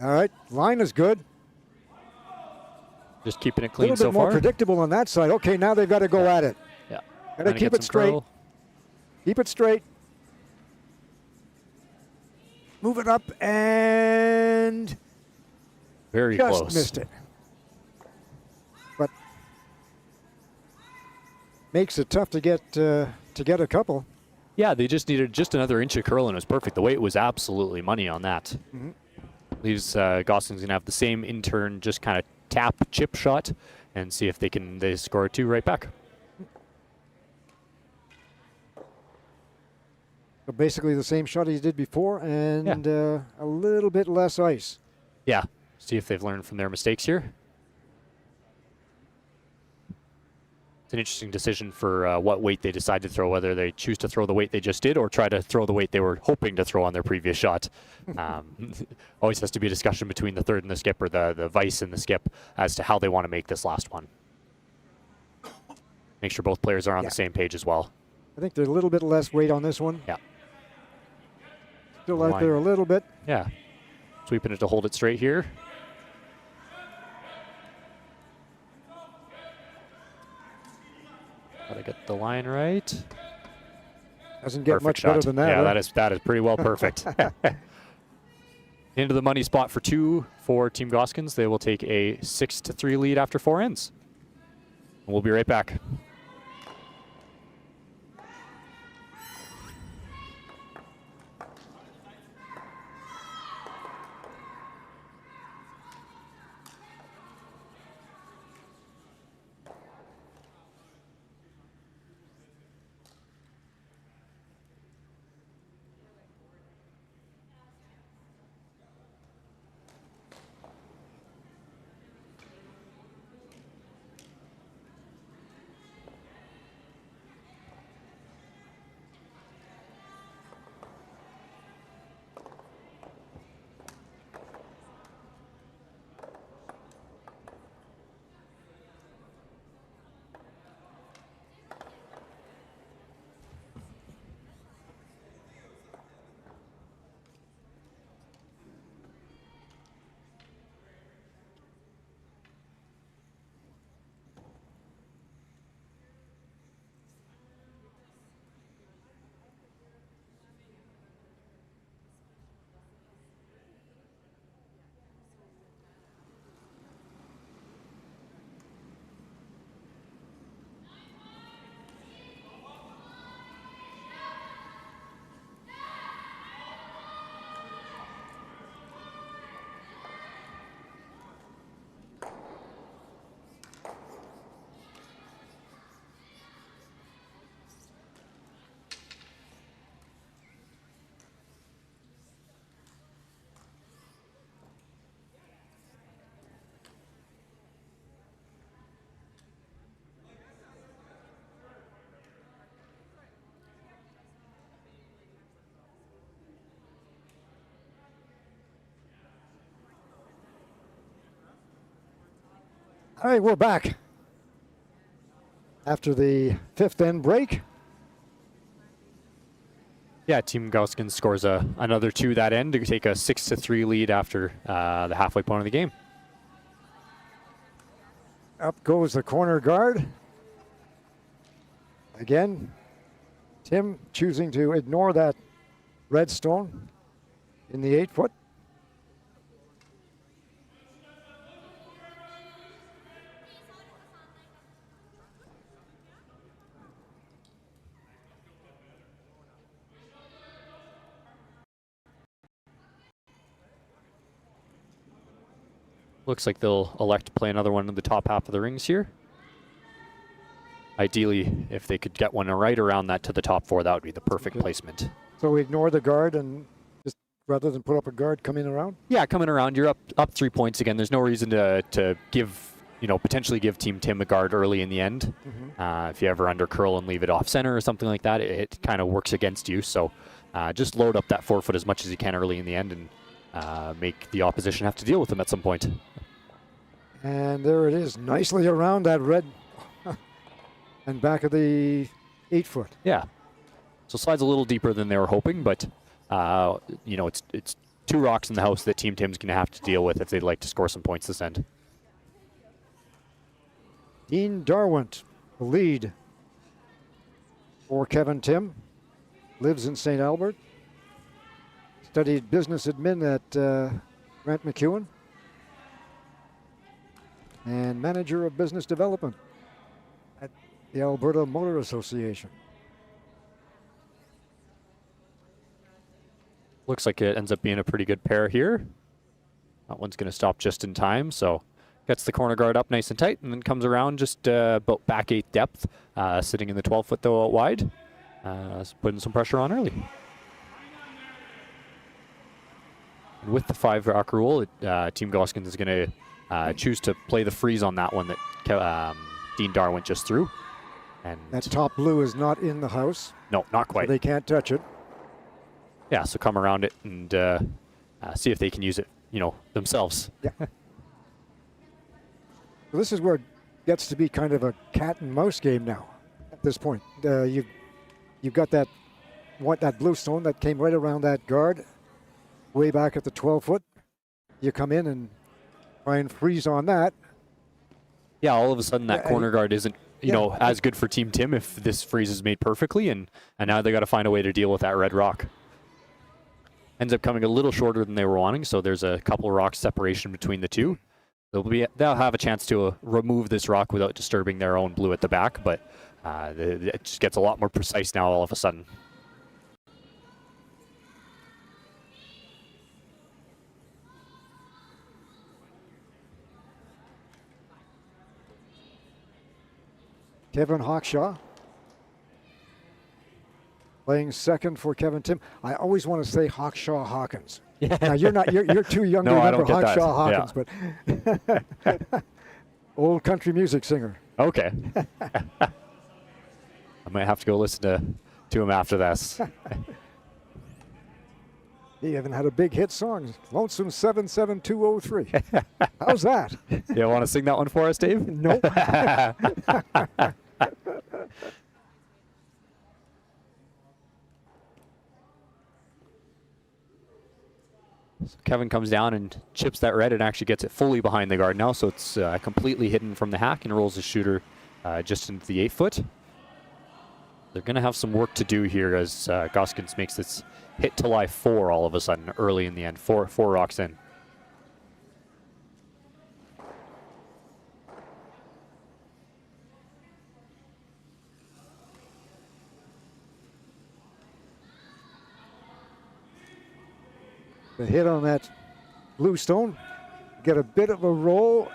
All right, line is good. Just keeping it A clean little so bit more far. predictable on that side. Okay, now they've got to go at it. Yeah. Got to keep it straight. Keep it straight. Move it up and Very just close. missed it. But makes it tough to get a couple. Yeah, they just needed just another inch of curl and it was perfect. The weight was absolutely money on that. Leaves Gosgens going to have the same in turn, just kind of tap chip shot and see if they score 2 right back. So basically the same shot he did before and a little bit less ice. Yeah, see if they've learned from their mistakes here. It's an interesting decision for what weight they decide to throw, whether they choose to throw the weight they just did or try to throw the weight they were hoping to throw on their previous shot. Always has to be a discussion between the third and the skip, or the vice and the skip, as to how they want to make this last one. Make sure both players are on the same page as well. I think there's a little bit less weight on this one. Yeah. Still out there a little bit. Yeah. Sweeping it to hold it straight here. Gotta get the line right. Doesn't get Perfect much shot. better than that. Yeah, huh? that is pretty well perfect. Into the money spot for 2 for Team Gosgens. They will take a 6-3 lead after 4 ends. We'll be right back. All right, we're back after the fifth end break. Yeah, Team Gosgens scores another 2 that end to take a 6-3 lead after the halfway point of the game. Up goes the corner guard. Again, Tim choosing to ignore that red stone in the 8-foot. Looks like they'll elect to play another one in the top half of the rings here. Ideally, if they could get one right around that to the top 4, that would be the perfect placement. So we ignore the guard and just rather than put up a guard, come in around? Yeah, coming around, you're up 3 points again. There's no reason to give, potentially give Team Tim a guard early in the end. If you ever under curl and leave it off center or something like that, it kind of works against you. So just load up that 4 foot as much as you can early in the end and make the opposition have to deal with them at some point. And there it is, nicely around that red and back of the 8-foot. Yeah. So slides a little deeper than they were hoping, but it's 2 rocks in the house that Team Tim's going to have to deal with if they'd like to score some points this end. Dean Darwent, the lead for Kevin Tim, lives in St. Albert. Studied business admin at Grant MacEwan. And manager of business development at the Alberta Motor Association. Looks like it ends up being a pretty good pair here. That one's going to stop just in time, so gets the corner guard up nice and tight and then comes around just about back 8 depth, sitting in the 12-foot though out wide, putting some pressure on early. And with the 5-rock rule, Team Gosgens is going to choose to play the freeze on that one that Dean Darwent just threw. And that top blue is not in the house. No, not quite. So they can't touch it. Yeah, so come around it and see if they can use it, themselves. Yeah. So this is where it gets to be kind of a cat and mouse game now. At this point, you've got that blue stone that came right around that guard, way back at the 12-foot. You come in and try and freeze on that. Yeah, all of a sudden that corner guard isn't, as good for Team Tim if this freeze is made perfectly, and now they got to find a way to deal with that red rock. Ends up coming a little shorter than they were wanting, so there's a couple of rocks separation between the two. They'll have a chance to remove this rock without disturbing their own blue at the back, but it just gets a lot more precise now all of a sudden. Kevin Hawkshaw playing second for Kevin Tim. I always want to say Hawkshaw Hawkins. Yeah. Now you're too young to remember Hawkshaw Hawkins, yeah. But old country music singer. Okay. I might have to go listen to him after this. He even had a big hit song, Lonesome 77203. How's that? You want to sing that one for us, Dave? Nope. So Kevin comes down and chips that red and actually gets it fully behind the guard now, so it's completely hidden from the hack and rolls the shooter just into the 8-foot. They're going to have some work to do here as Gosgens makes this hit to lie 4 all of a sudden early in the end. Four rocks in. The hit on that blue stone, get a bit of a roll,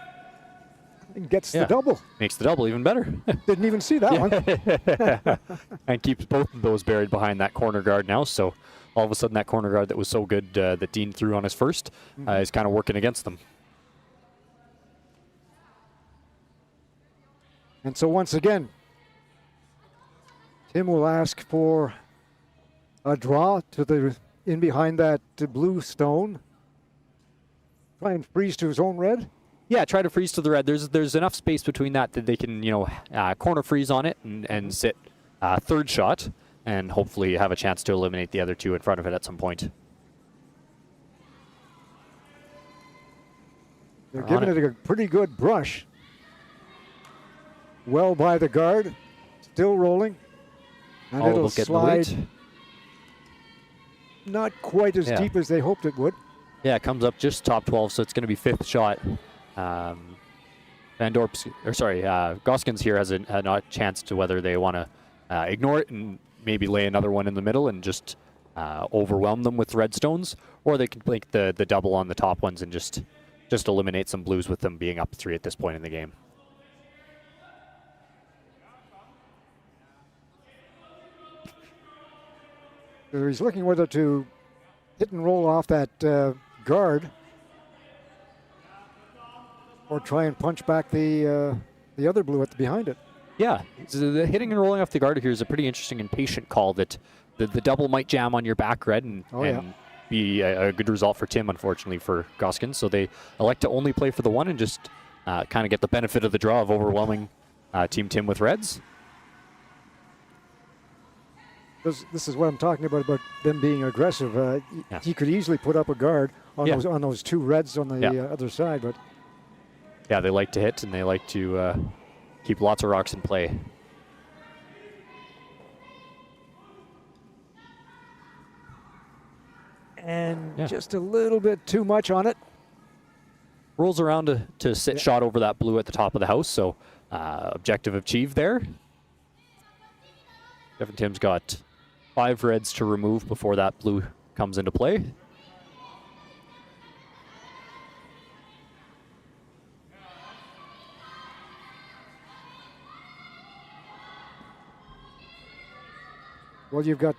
and gets the double. Makes the double even better. Didn't even see that one. And keeps both of those buried behind that corner guard now. So all of a sudden that corner guard that was so good that Dean threw on his first is kind of working against them. And so once again, Tim will ask for a draw to the in behind that blue stone. Try and freeze to his own red. Yeah, try to freeze to the red. There's enough space between that they can, corner freeze on it and sit third shot and hopefully have a chance to eliminate the other two in front of it at some point. They're giving it a pretty good brush. Well by the guard, still rolling. And it'll slide not quite as deep as they hoped it would. Yeah, it comes up just top 12, so it's going to be fifth shot. Gosgens here has a chance to whether they want to ignore it and maybe lay another one in the middle and just overwhelm them with red stones, or they can make the double on the top ones and just eliminate some blues with them being up 3 at this point in the game. So he's looking whether to hit and roll off that guard or try and punch back the other blue behind it. Yeah, so the hitting and rolling off the guard here is a pretty interesting and patient call that the double might jam on your back red and be a good result for Tim, unfortunately, for Gosgens. So they elect to only play for the one and just kind of get the benefit of the draw of overwhelming Team Tim with reds. This is what I'm talking about them being aggressive. He could easily put up a guard on those two reds on the other side, but yeah, they like to hit and they like to keep lots of rocks in play. And just a little bit too much on it. Rolls around to sit shot over that blue at the top of the house, so objective achieved there. Kevin Tim's got 5 reds to remove before that blue comes into play. Well, you've got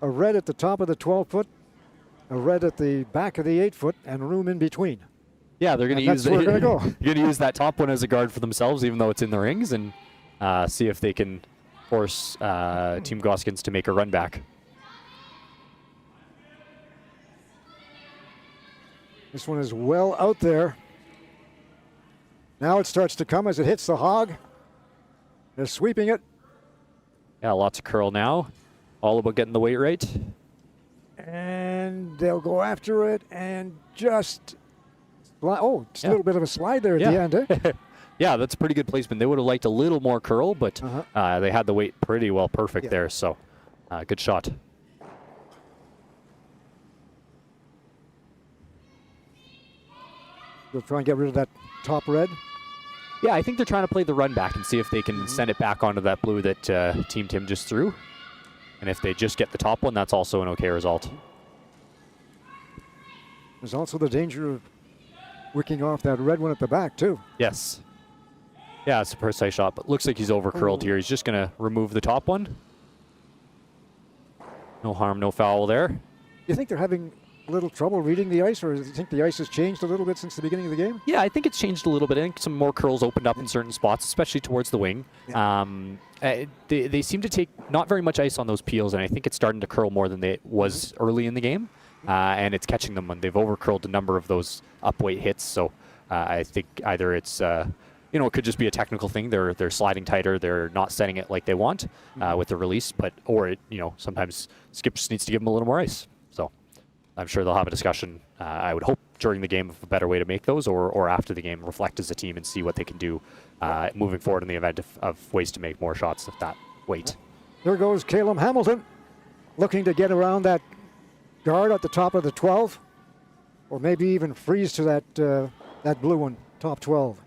a red at the top of the 12-foot, a red at the back of the 8-foot, and room in between. Yeah, they're going to use that's where we're going to go. You're going to use that top one as a guard for themselves, even though it's in the rings, and see if they can force Team Gosgens to make a run back. This one is well out there. Now it starts to come as it hits the hog. They're sweeping it. Yeah, lots of curl now. All about getting the weight right. And they'll go after it and just... a little bit of a slide there at the end, eh? Yeah, that's a pretty good placement. They would have liked a little more curl, but they had the weight pretty well perfect there, so good shot. They'll try and get rid of that top red. Yeah, I think they're trying to play the run back and see if they can send it back onto that blue that Team Tim just threw. And if they just get the top one, that's also an okay result. There's also the danger of wicking off that red one at the back, too. Yes. Yeah, it's a precise shot, but looks like he's over-curled here. He's just going to remove the top one. No harm, no foul there. You think they're having a little trouble reading the ice, or do you think the ice has changed a little bit since the beginning of the game? Yeah, I think it's changed a little bit. I think some more curls opened up in certain spots, especially towards the wing. Yeah. They seem to take not very much ice on those peels, and I think it's starting to curl more than it was early in the game. And it's catching them when they've over-curled a number of those up-weight hits. So I think either it's, it could just be a technical thing. They're sliding tighter. They're not setting it like they want with the release. Or sometimes Skip just needs to give them a little more ice. So I'm sure they'll have a discussion, I would hope, during the game of a better way to make those, or after the game, reflect as a team and see what they can do moving forward in the event of ways to make more shots with that weight. There goes Caleb Hamilton, looking to get around that guard at the top of the 12, or maybe even freeze to that blue one, top 12.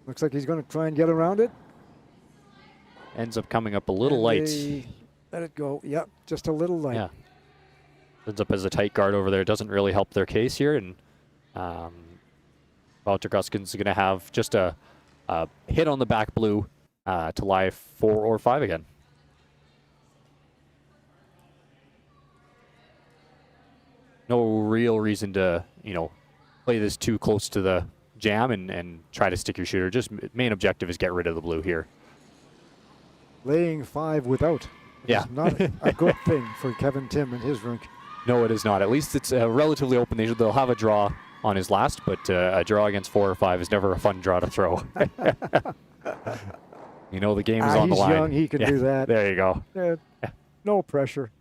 Looks like he's going to try and get around it. Ends up coming up a little light. Let it go. Yep, just a little light. Yeah. Ends up as a tight guard over there. Doesn't really help their case here. And Walter Gosgens is going to have just a hit on the back blue to lie 4 or 5 again. No real reason to, play this too close to the jam and try to stick your shooter. Just main objective is get rid of the blue here. Laying 5 without. Yeah. Is not a good thing for Kevin Tim and his rink. No, it is not. At least it's relatively open. They'll have a draw on his last, but a draw against 4 or 5 is never a fun draw to throw. You know the game is on the line. He's young, he can do that. There you go. No pressure.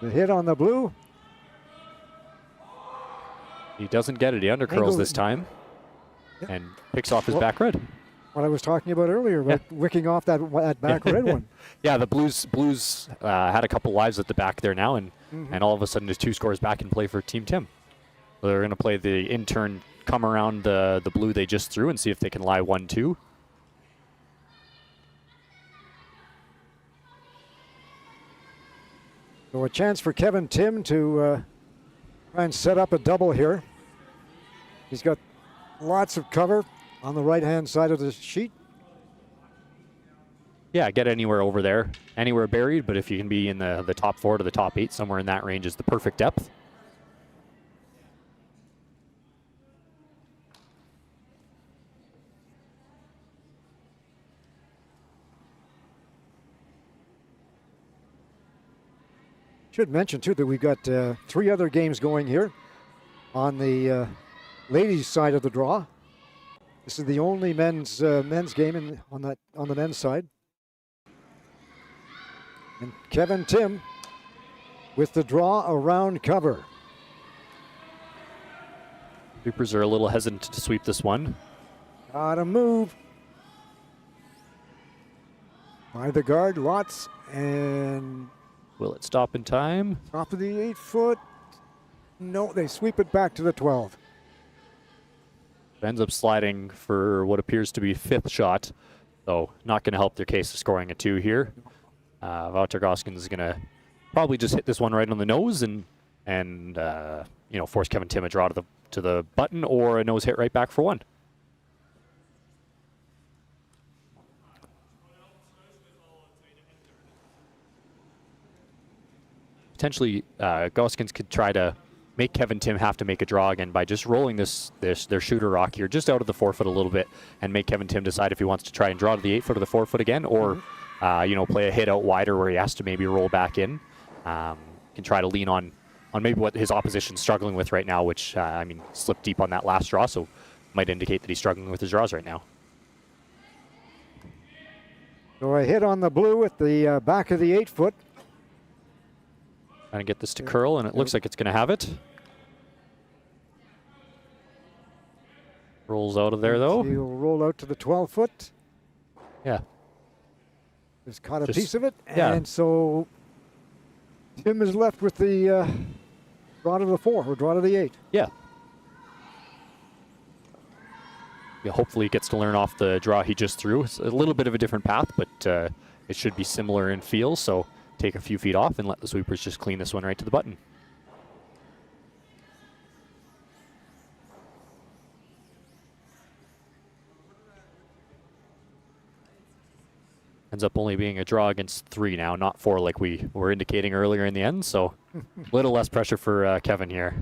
The hit on the blue. He doesn't get it. He undercurls this time and picks off his back red. What I was talking about earlier, about wicking off that back red one. Yeah, the Blues had a couple lives at the back there now, and all of a sudden there's 2 scores back in play for Team Tim. So they're going to play the in-turn, come around the blue they just threw and see if they can lie 1-2. So a chance for Kevin Tim to try and set up a double here. He's got lots of cover on the right-hand side of the sheet. Yeah, get anywhere over there, anywhere buried, but if you can be in the top 4 to the top 8, somewhere in that range is the perfect depth. Should mention, too, that we've got 3 other games going here on the ladies' side of the draw. This is the only men's game on the men's side. And Kevin Tim with the draw around cover. Sweepers are a little hesitant to sweep this one. Got a move by the guard, Watts, and Will it stop in time? top of the 8-foot. No, they sweep it back to the 12. Ends up sliding for what appears to be 5th shot, so not going to help their case of scoring a 2 here. Wouter Gosgens is going to probably just hit this one right on the nose and force Kevin Tim a draw to the button, or a nose hit right back for 1. Potentially, Gosgens could try to make Kevin Tim have to make a draw again by just rolling their shooter rock here just out of the 4-foot a little bit, and make Kevin Tim decide if he wants to try and draw to the 8-foot or the 4-foot again, or play a hit out wider where he has to maybe roll back in. Can try to lean on maybe what his opposition's struggling with right now, which slipped deep on that last draw, so might indicate that he's struggling with his draws right now. So a hit on the blue at the back of the 8-foot. Trying to get this to curl, and it looks like it's going to have it. Rolls out of there, though. He'll roll out to the 12-foot. Yeah. Just caught a piece of it. Yeah. And so Tim is left with the draw to the 4 or draw to the 8. Yeah. Yeah, hopefully he gets to learn off the draw he just threw. It's a little bit of a different path, but it should be similar in feel, so take a few feet off and let the sweepers just clean this one right to the button. Ends up only being a draw against 3 now, not 4 like we were indicating earlier in the end, so a little less pressure for Kevin here.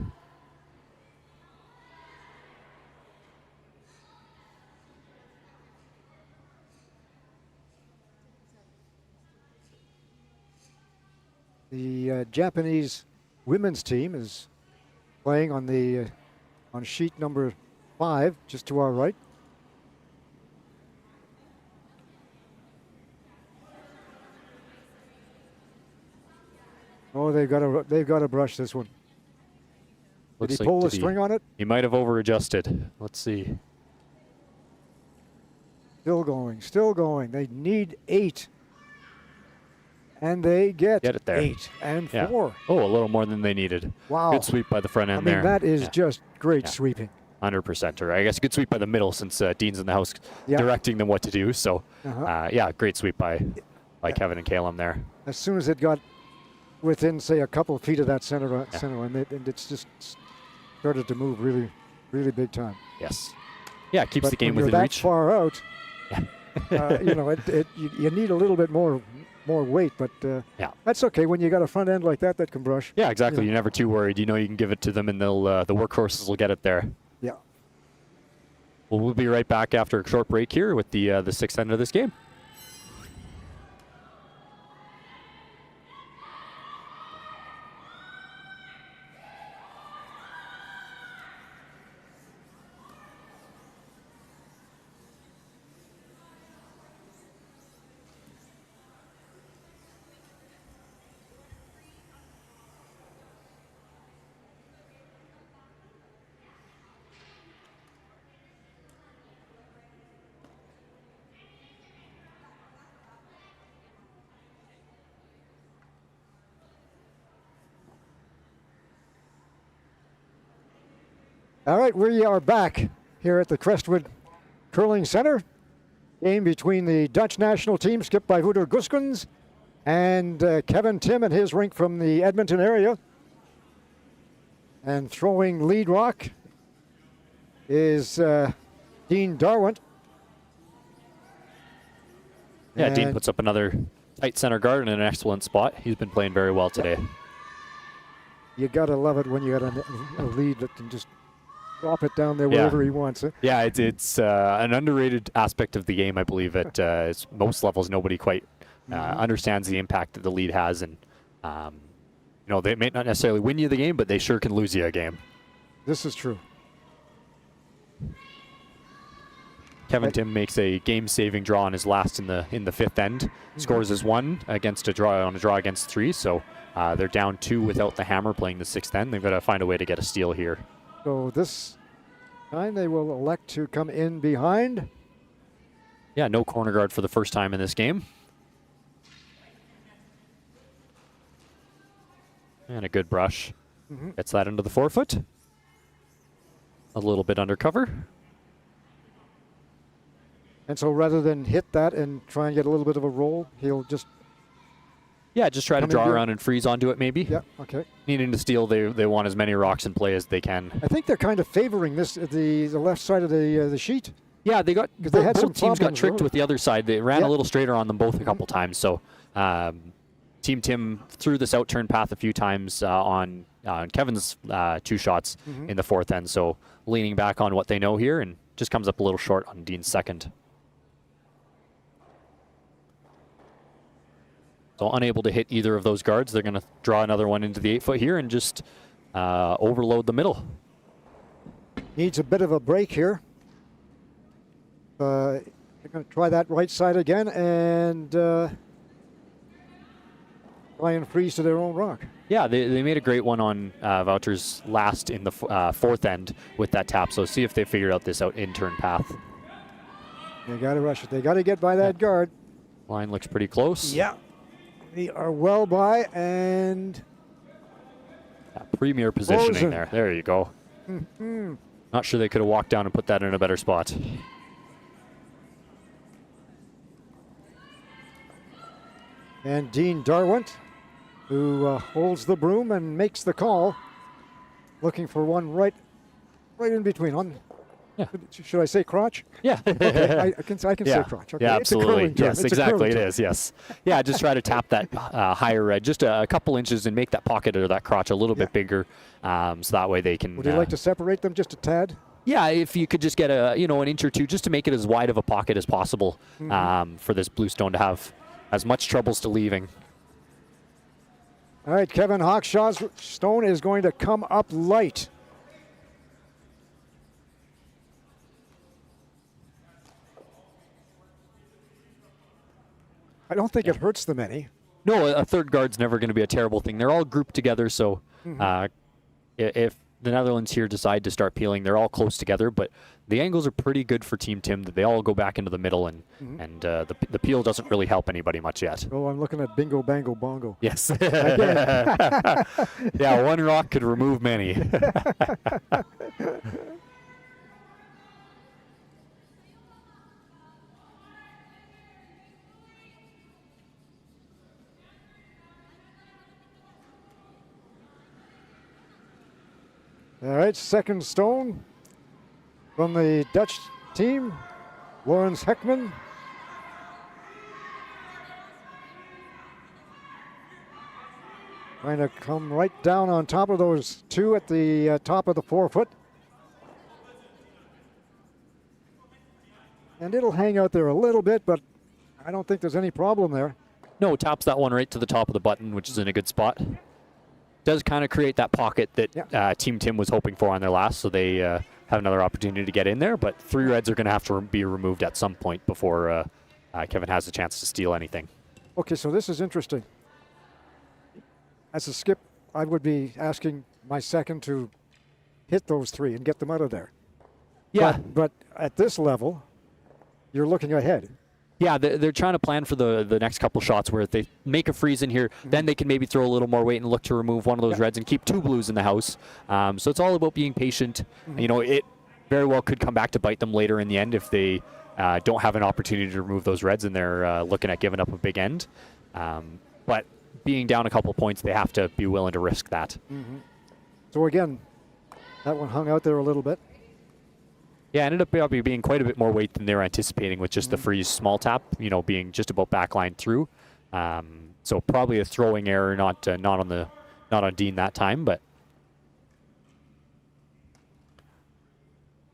The Japanese women's team is playing on sheet number 5, just to our right. Oh, they've got to brush this one. Did he pull the string on it? He might have over-adjusted. Let's see. Still going, still going. They need 8. And they get it there. 8 and 4. Oh, a little more than they needed. Wow. Good sweep by the front end there. That is just great sweeping. 100%. Or I guess good sweep by the middle, since Dean's in the house directing them what to do. So, great sweep by Kevin and Calum there. As soon as it got within, say, a couple of feet of that center line, and it's just started to move really, really big time. Yes. Yeah, it keeps the game within reach. That far out, you need a little bit more weight, but that's okay when you got a front end like that can brush. Yeah, exactly. You're never too worried. You know you can give it to them, and they'll the workhorses will get it there. Yeah. Well, we'll be right back after a short break here with the 6th end of this game. All right, we are back here at the Crestwood Curling Center. Game between the Dutch national team, skipped by Wouter Gosgens, and Kevin Tim and his rink from the Edmonton area. And throwing lead rock is Dean Darwin. Yeah, Dean puts up another tight center guard in an excellent spot. He's been playing very well today. You gotta love it when you got a lead that can just drop it down there wherever he wants it. Yeah, it's an underrated aspect of the game, I believe. At most levels, nobody quite understands the impact that the lead has, and they may not necessarily win you the game, but they sure can lose you a game. This is true. Kevin Tim makes a game-saving draw on his last in the 5th end. Scores as 1 against a draw against 3, so they're down 2 without the hammer playing the 6th end. They've got to find a way to get a steal here. So this time they will elect to come in behind. Yeah, no corner guard for the first time in this game. And a good brush. Gets that into the forefoot. A little bit undercover. And so rather than hit that and try and get a little bit of a roll, he'll just... Yeah, just try to draw around and freeze onto it maybe. Yeah, okay. Needing to steal, they want as many rocks in play as they can. I think they're kind of favoring this the left side of the sheet. Yeah, they had both teams got tricked with the other side. They ran a little straighter on them both a couple times. So Team Tim threw this out-turn path a few times on Kevin's 2 shots in the 4th end. So leaning back on what they know here, and just comes up a little short on Dean's 2nd. So unable to hit either of those guards. They're going to draw another one into the 8-foot here and just overload the middle. Needs a bit of a break here. They're going to try that right side again and try and freeze to their own rock. Yeah, they made a great one on Wouter's last in the 4th end with that tap. So see if they figured out this in-turn path. They got to rush it. They got to get by that guard. Line looks pretty close. Yeah. They are well by, and premier positioning there. There you go. Not sure they could have walked down and put that in a better spot. And Dean Darwin, who holds the broom and makes the call, looking for one right in between. Yeah. Should I say crotch? Yeah. Okay, I can say crotch. Okay. Yeah, It's a absolutely. curling term. Yes, It's a exactly. curling It term. is. Yes. Yeah, just try to tap that higher edge, just a couple inches, and make that pocket or that crotch a little bit bigger, so that way they can. Would you like to separate them just a tad? Yeah, if you could just get an inch or two, just to make it as wide of a pocket as possible, for this bluestone to have as much troubles to leaving. All right, Kevin Hawkshaw's stone is going to come up light. I don't think it hurts them any. No, a third guard's never going to be a terrible thing. They're all grouped together, so if the Netherlands here decide to start peeling, they're all close together, but the angles are pretty good for Team Tim. That they all go back into the middle, and the peel doesn't really help anybody much yet. Oh, I'm looking at bingo, bango, bongo. Yes. Yeah, one rock could remove many. All right, second stone from the Dutch team, Lawrence Heckman. Trying to come right down on top of those 2 at the top of the 4 foot. And it'll hang out there a little bit, but I don't think there's any problem there. No, taps that one right to the top of the button, which is in a good spot. Does kind of create that pocket that Team Tim was hoping for on their last, so they have another opportunity to get in there. But 3 reds are going to have to be removed at some point before Kevin has a chance to steal anything. Okay, so this is interesting. As a skip, I would be asking my second to hit those 3 and get them out of there. Yeah. But at this level, you're looking ahead. Yeah, they're trying to plan for the next couple shots where if they make a freeze in here, then they can maybe throw a little more weight and look to remove one of those reds and keep 2 blues in the house. So it's all about being patient. You know, it very well could come back to bite them later in the end if they don't have an opportunity to remove those reds and they're looking at giving up a big end. But being down a couple points, they have to be willing to risk that. So again, that one hung out there a little bit. Yeah, ended up probably being quite a bit more weight than they were anticipating with just the freeze small tap, you know, being just about backline through. So probably a throwing error, not on Dean that time, but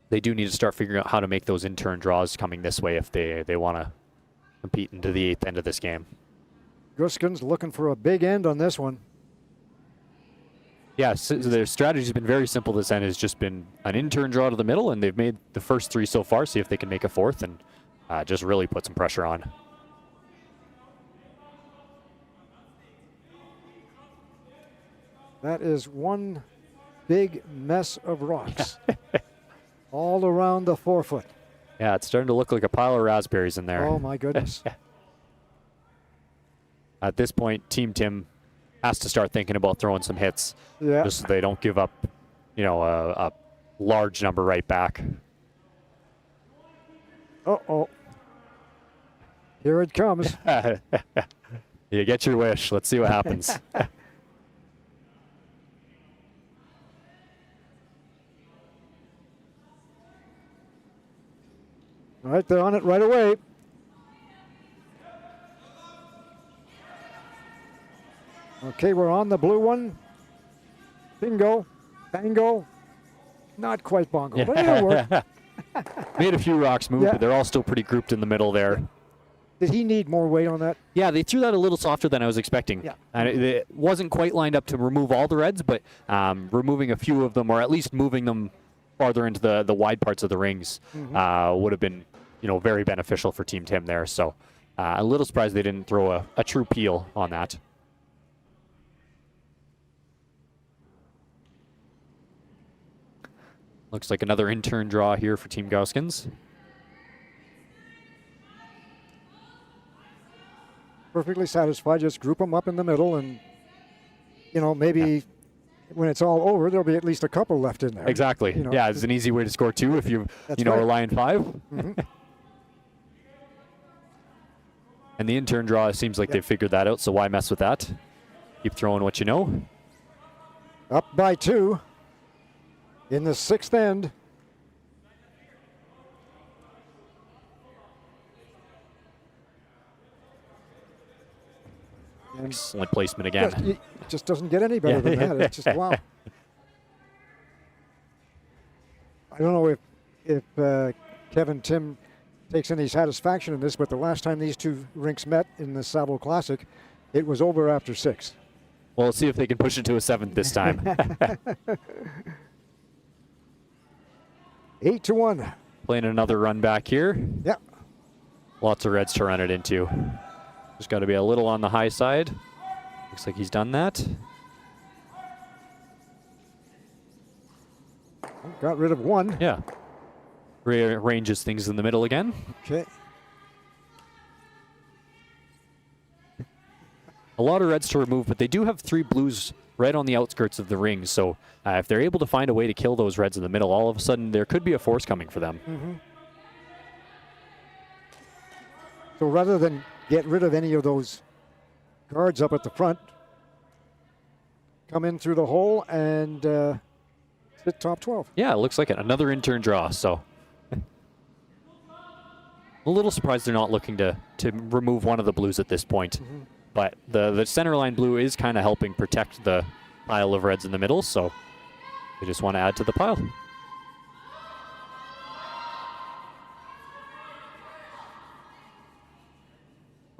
they do need to start figuring out how to make those in-turn draws coming this way if they want to compete into the 8th end of this game. Gosgens looking for a big end on this one. Yeah, so their strategy has been very simple this end. It's just been an in-turn draw to the middle, and they've made the first 3 so far. See if they can make a 4th and just really put some pressure on. That is one big mess of rocks all around the 4-foot. Yeah, it's starting to look like a pile of raspberries in there. Oh, my goodness. At this point, Team Tim has to start thinking about throwing some hits, just so they don't give up, you know, a large number right back. Uh-oh. Here it comes. You get your wish. Let's see what happens. All right, they're on it right away. Okay, we're on the blue one. Bingo, bango. Not quite bongo, but it'll work. Made a few rocks move, but they're all still pretty grouped in the middle there. Did he need more weight on that? Yeah, they threw that a little softer than I was expecting. Yeah. And it wasn't quite lined up to remove all the reds, but removing a few of them, or at least moving them farther into the wide parts of the rings, would have been, you know, very beneficial for Team Tim there. So a little surprised they didn't throw a true peel on that. Looks like another in-turn draw here for Team Gosgens. Perfectly satisfied. Just group them up in the middle, and you know, maybe when it's all over, there'll be at least a couple left in there. Exactly. You know, yeah, it's an easy way to score 2 if you rely on 5. And the in-turn draw seems like they've figured that out. So why mess with that? Keep throwing what you know. Up by 2 in the 6th end. Excellent placement again. It just doesn't get any better than that. It's just, wow. I don't know if Kevin Tim takes any satisfaction in this, but the last time these 2 rinks met in the Sabo Classic, it was over after 6. Well, let's see if they can push it to a 7th this time. 8-1. Playing another run back here. Yeah. Lots of reds to run it into. Just got to be a little on the high side. Looks like he's done that. Got rid of 1. Yeah. Rearranges things in the middle again. Okay. A lot of reds to remove, but they do have 3 blues right on the outskirts of the ring. So if they're able to find a way to kill those reds in the middle, all of a sudden there could be a force coming for them. So rather than get rid of any of those guards up at the front, come in through the hole and hit top 12. Yeah, it looks like it. Another in-turn draw. So a little surprised they're not looking to remove one of the blues at this point. But the center line blue is kind of helping protect the pile of reds in the middle, so they just want to add to the pile.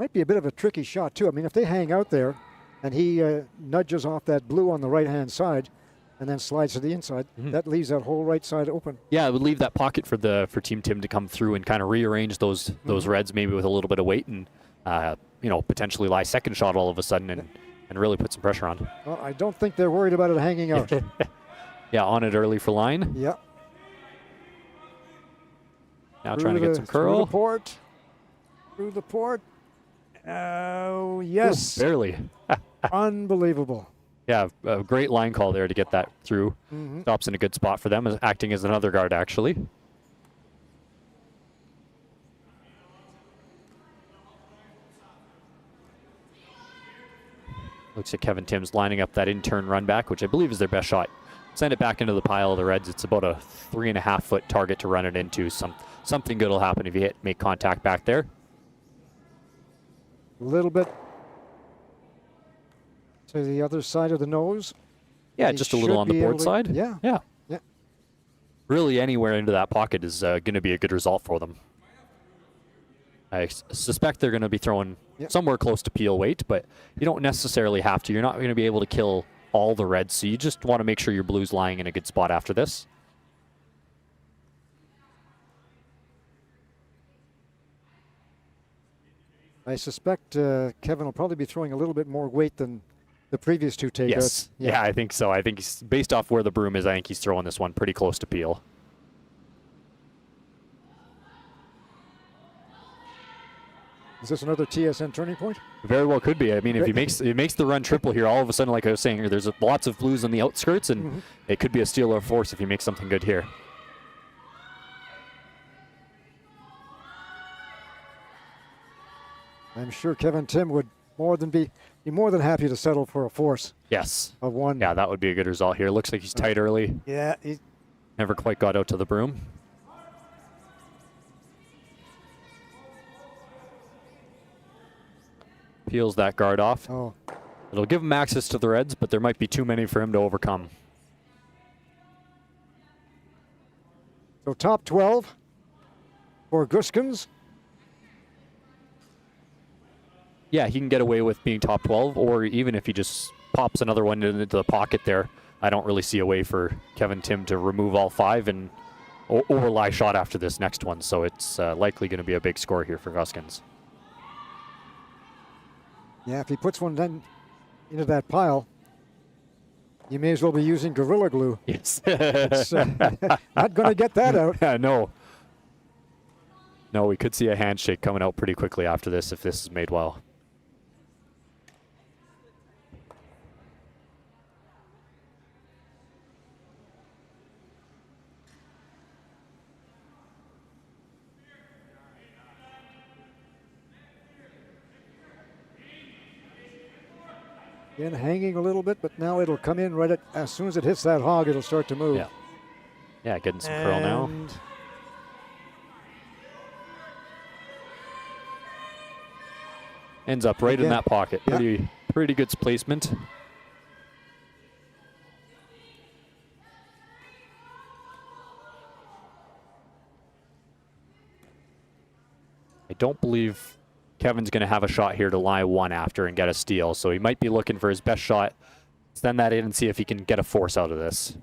Might be a bit of a tricky shot, too. I mean, if they hang out there and he nudges off that blue on the right-hand side and then slides to the inside, that leaves that whole right side open. Yeah, it would leave that pocket for Team Tim to come through and kind of rearrange those reds maybe with a little bit of weight and, potentially lie second shot all of a sudden and really put some pressure on. Well, I don't think they're worried about it hanging out. Yeah, on it early for line. Yeah. Now trying to get some curl. Through the port. Oh, yes. Ooh, barely. Unbelievable. Yeah, a great line call there to get that through. Stops in a good spot for them, acting as another guard, actually. Looks like Kevin Tim's lining up that in-turn run back, which I believe is their best shot. Send it back into the pile of the Reds. It's about a 3.5-foot target to run it into. Something good will happen if you make contact back there. A little bit to the other side of the nose. Yeah, just a little on the board side. Yeah. Yeah. Really anywhere into that pocket is going to be a good result for them. I suspect they're going to be throwing somewhere close to peel weight, but you don't necessarily have to. You're not going to be able to kill all the Reds, so you just want to make sure your blue's lying in a good spot after this. I suspect Kevin will probably be throwing a little bit more weight than the previous two takeouts. Yes. Yeah, I think so. I think he's, based off where the broom is, I think he's throwing this one pretty close to peel. Is this another TSN turning point? Very well could be. I mean, if he makes the run triple here, all of a sudden, like I was saying, there's lots of blues on the outskirts, and it could be a steal or force if he makes something good here. I'm sure Kevin Tim would be more than happy to settle for a force. Yes. Of one. Yeah, that would be a good result here. Looks like he's tight early. Yeah. Never quite got out to the broom. Peels that guard off. Oh. It'll give him access to the Reds, but there might be too many for him to overcome. So top 12 for Gosgens. Yeah, he can get away with being top 12, or even if he just pops another one into the pocket there, I don't really see a way for Kevin Tim to remove all 5 and or lie shot after this next one. So it's likely going to be a big score here for Gosgens. Yeah, if he puts one then into that pile, you may as well be using Gorilla Glue. Yes. It's not going to get that out. Yeah, no. No, we could see a handshake coming out pretty quickly after this if this is made well. Again, hanging a little bit, but now it'll come in right as soon as it hits that hog, it'll start to move. Yeah. Yeah, getting some curl now. Ends up right in that pocket. Yeah. Pretty good placement. I don't believe Kevin's going to have a shot here to lie one after and get a steal, so he might be looking for his best shot. Send that in and see if he can get a force out of this.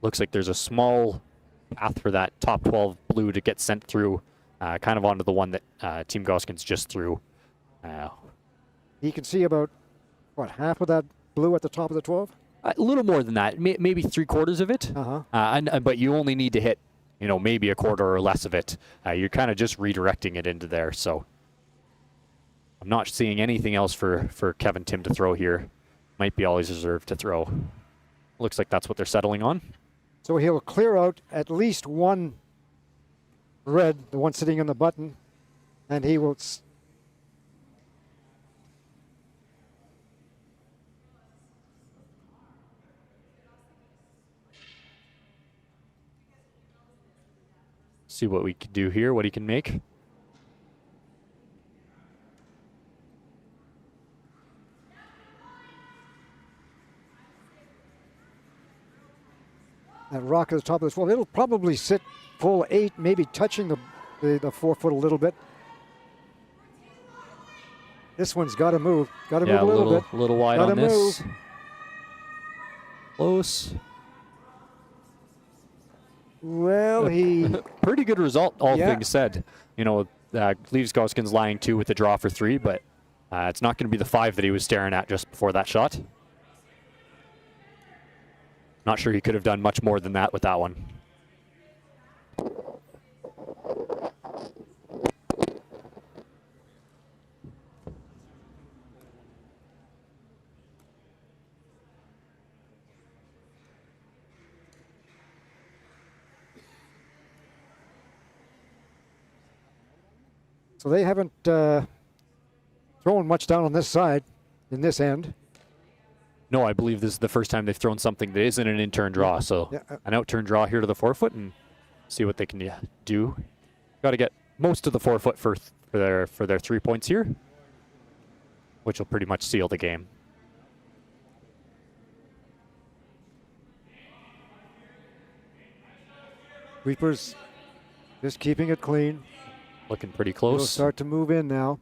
Looks like there's a small path for that top 12 blue to get sent through, kind of onto the one that Team Gosgens just threw. He can see about, what, half of that blue at the top of the 12? A little more than that, maybe 3/4 of it. But you only need to hit, maybe a quarter or less of it. You're kind of just redirecting it into there. So I'm not seeing anything else for Kevin Tim to throw here. Might be all he's deserved to throw. Looks like that's what they're settling on. So he'll clear out at least one red, the one sitting on the button, and he will see what we can do here, what he can make. that rock at the top of the 12. It'll probably sit full 8, maybe touching the the forefoot a little bit. This one's got to move. Got to move a little bit. A little wide Gotta on this. move. Close. Well, he Pretty good result, all Yeah. things said. You know, leaves Gosgens lying 2 with the draw for 3, but it's not going to be the 5 that he was staring at just before that shot. Not sure he could have done much more than that with that one. so they haven't thrown much down on this side, in this end. No, I believe this is the first time they've thrown something that isn't an in-turn draw. So Yeah. an out-turn draw here to the forefoot and see what they can do. Got to get most of the forefoot for their 3 points here, which will pretty much seal the game. Reapers just keeping it clean. Looking pretty They'll close. start to move in now.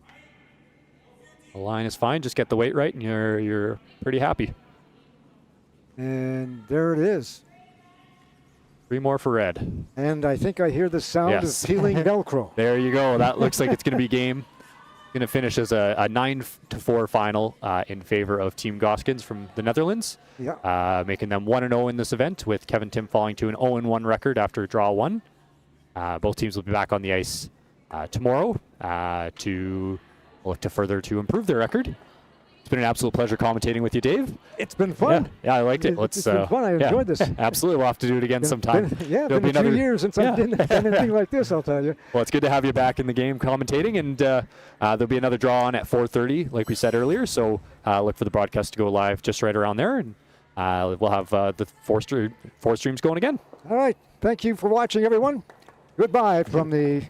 The line is fine. Just get the weight right, and you're pretty happy. And there it is. 3 more for red. And I think I hear the sound Yes. of peeling Velcro. There you go. That looks like it's going to be game. Going to finish as a 9-4 final in favor of Team Gosgens from the Netherlands, making them 1-0 in this event, with Kevin Tim falling to an 0-1 record after draw 1. Both teams will be back on the ice tomorrow to look to further to improve their record. It's been an absolute pleasure commentating with you, Dave. It's been fun. Yeah, I liked it. It's been fun. I enjoyed this. Absolutely. We'll have to do it again sometime. There'll been a few years since I've done anything like this, I'll tell you. Well, it's good to have you back in the game commentating, and there'll be another draw on at 4:30, like we said earlier. So look for the broadcast to go live just right around there, and we'll have the four streams going again. All right. Thank you for watching, everyone. Goodbye from the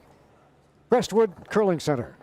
Crestwood Curling Center.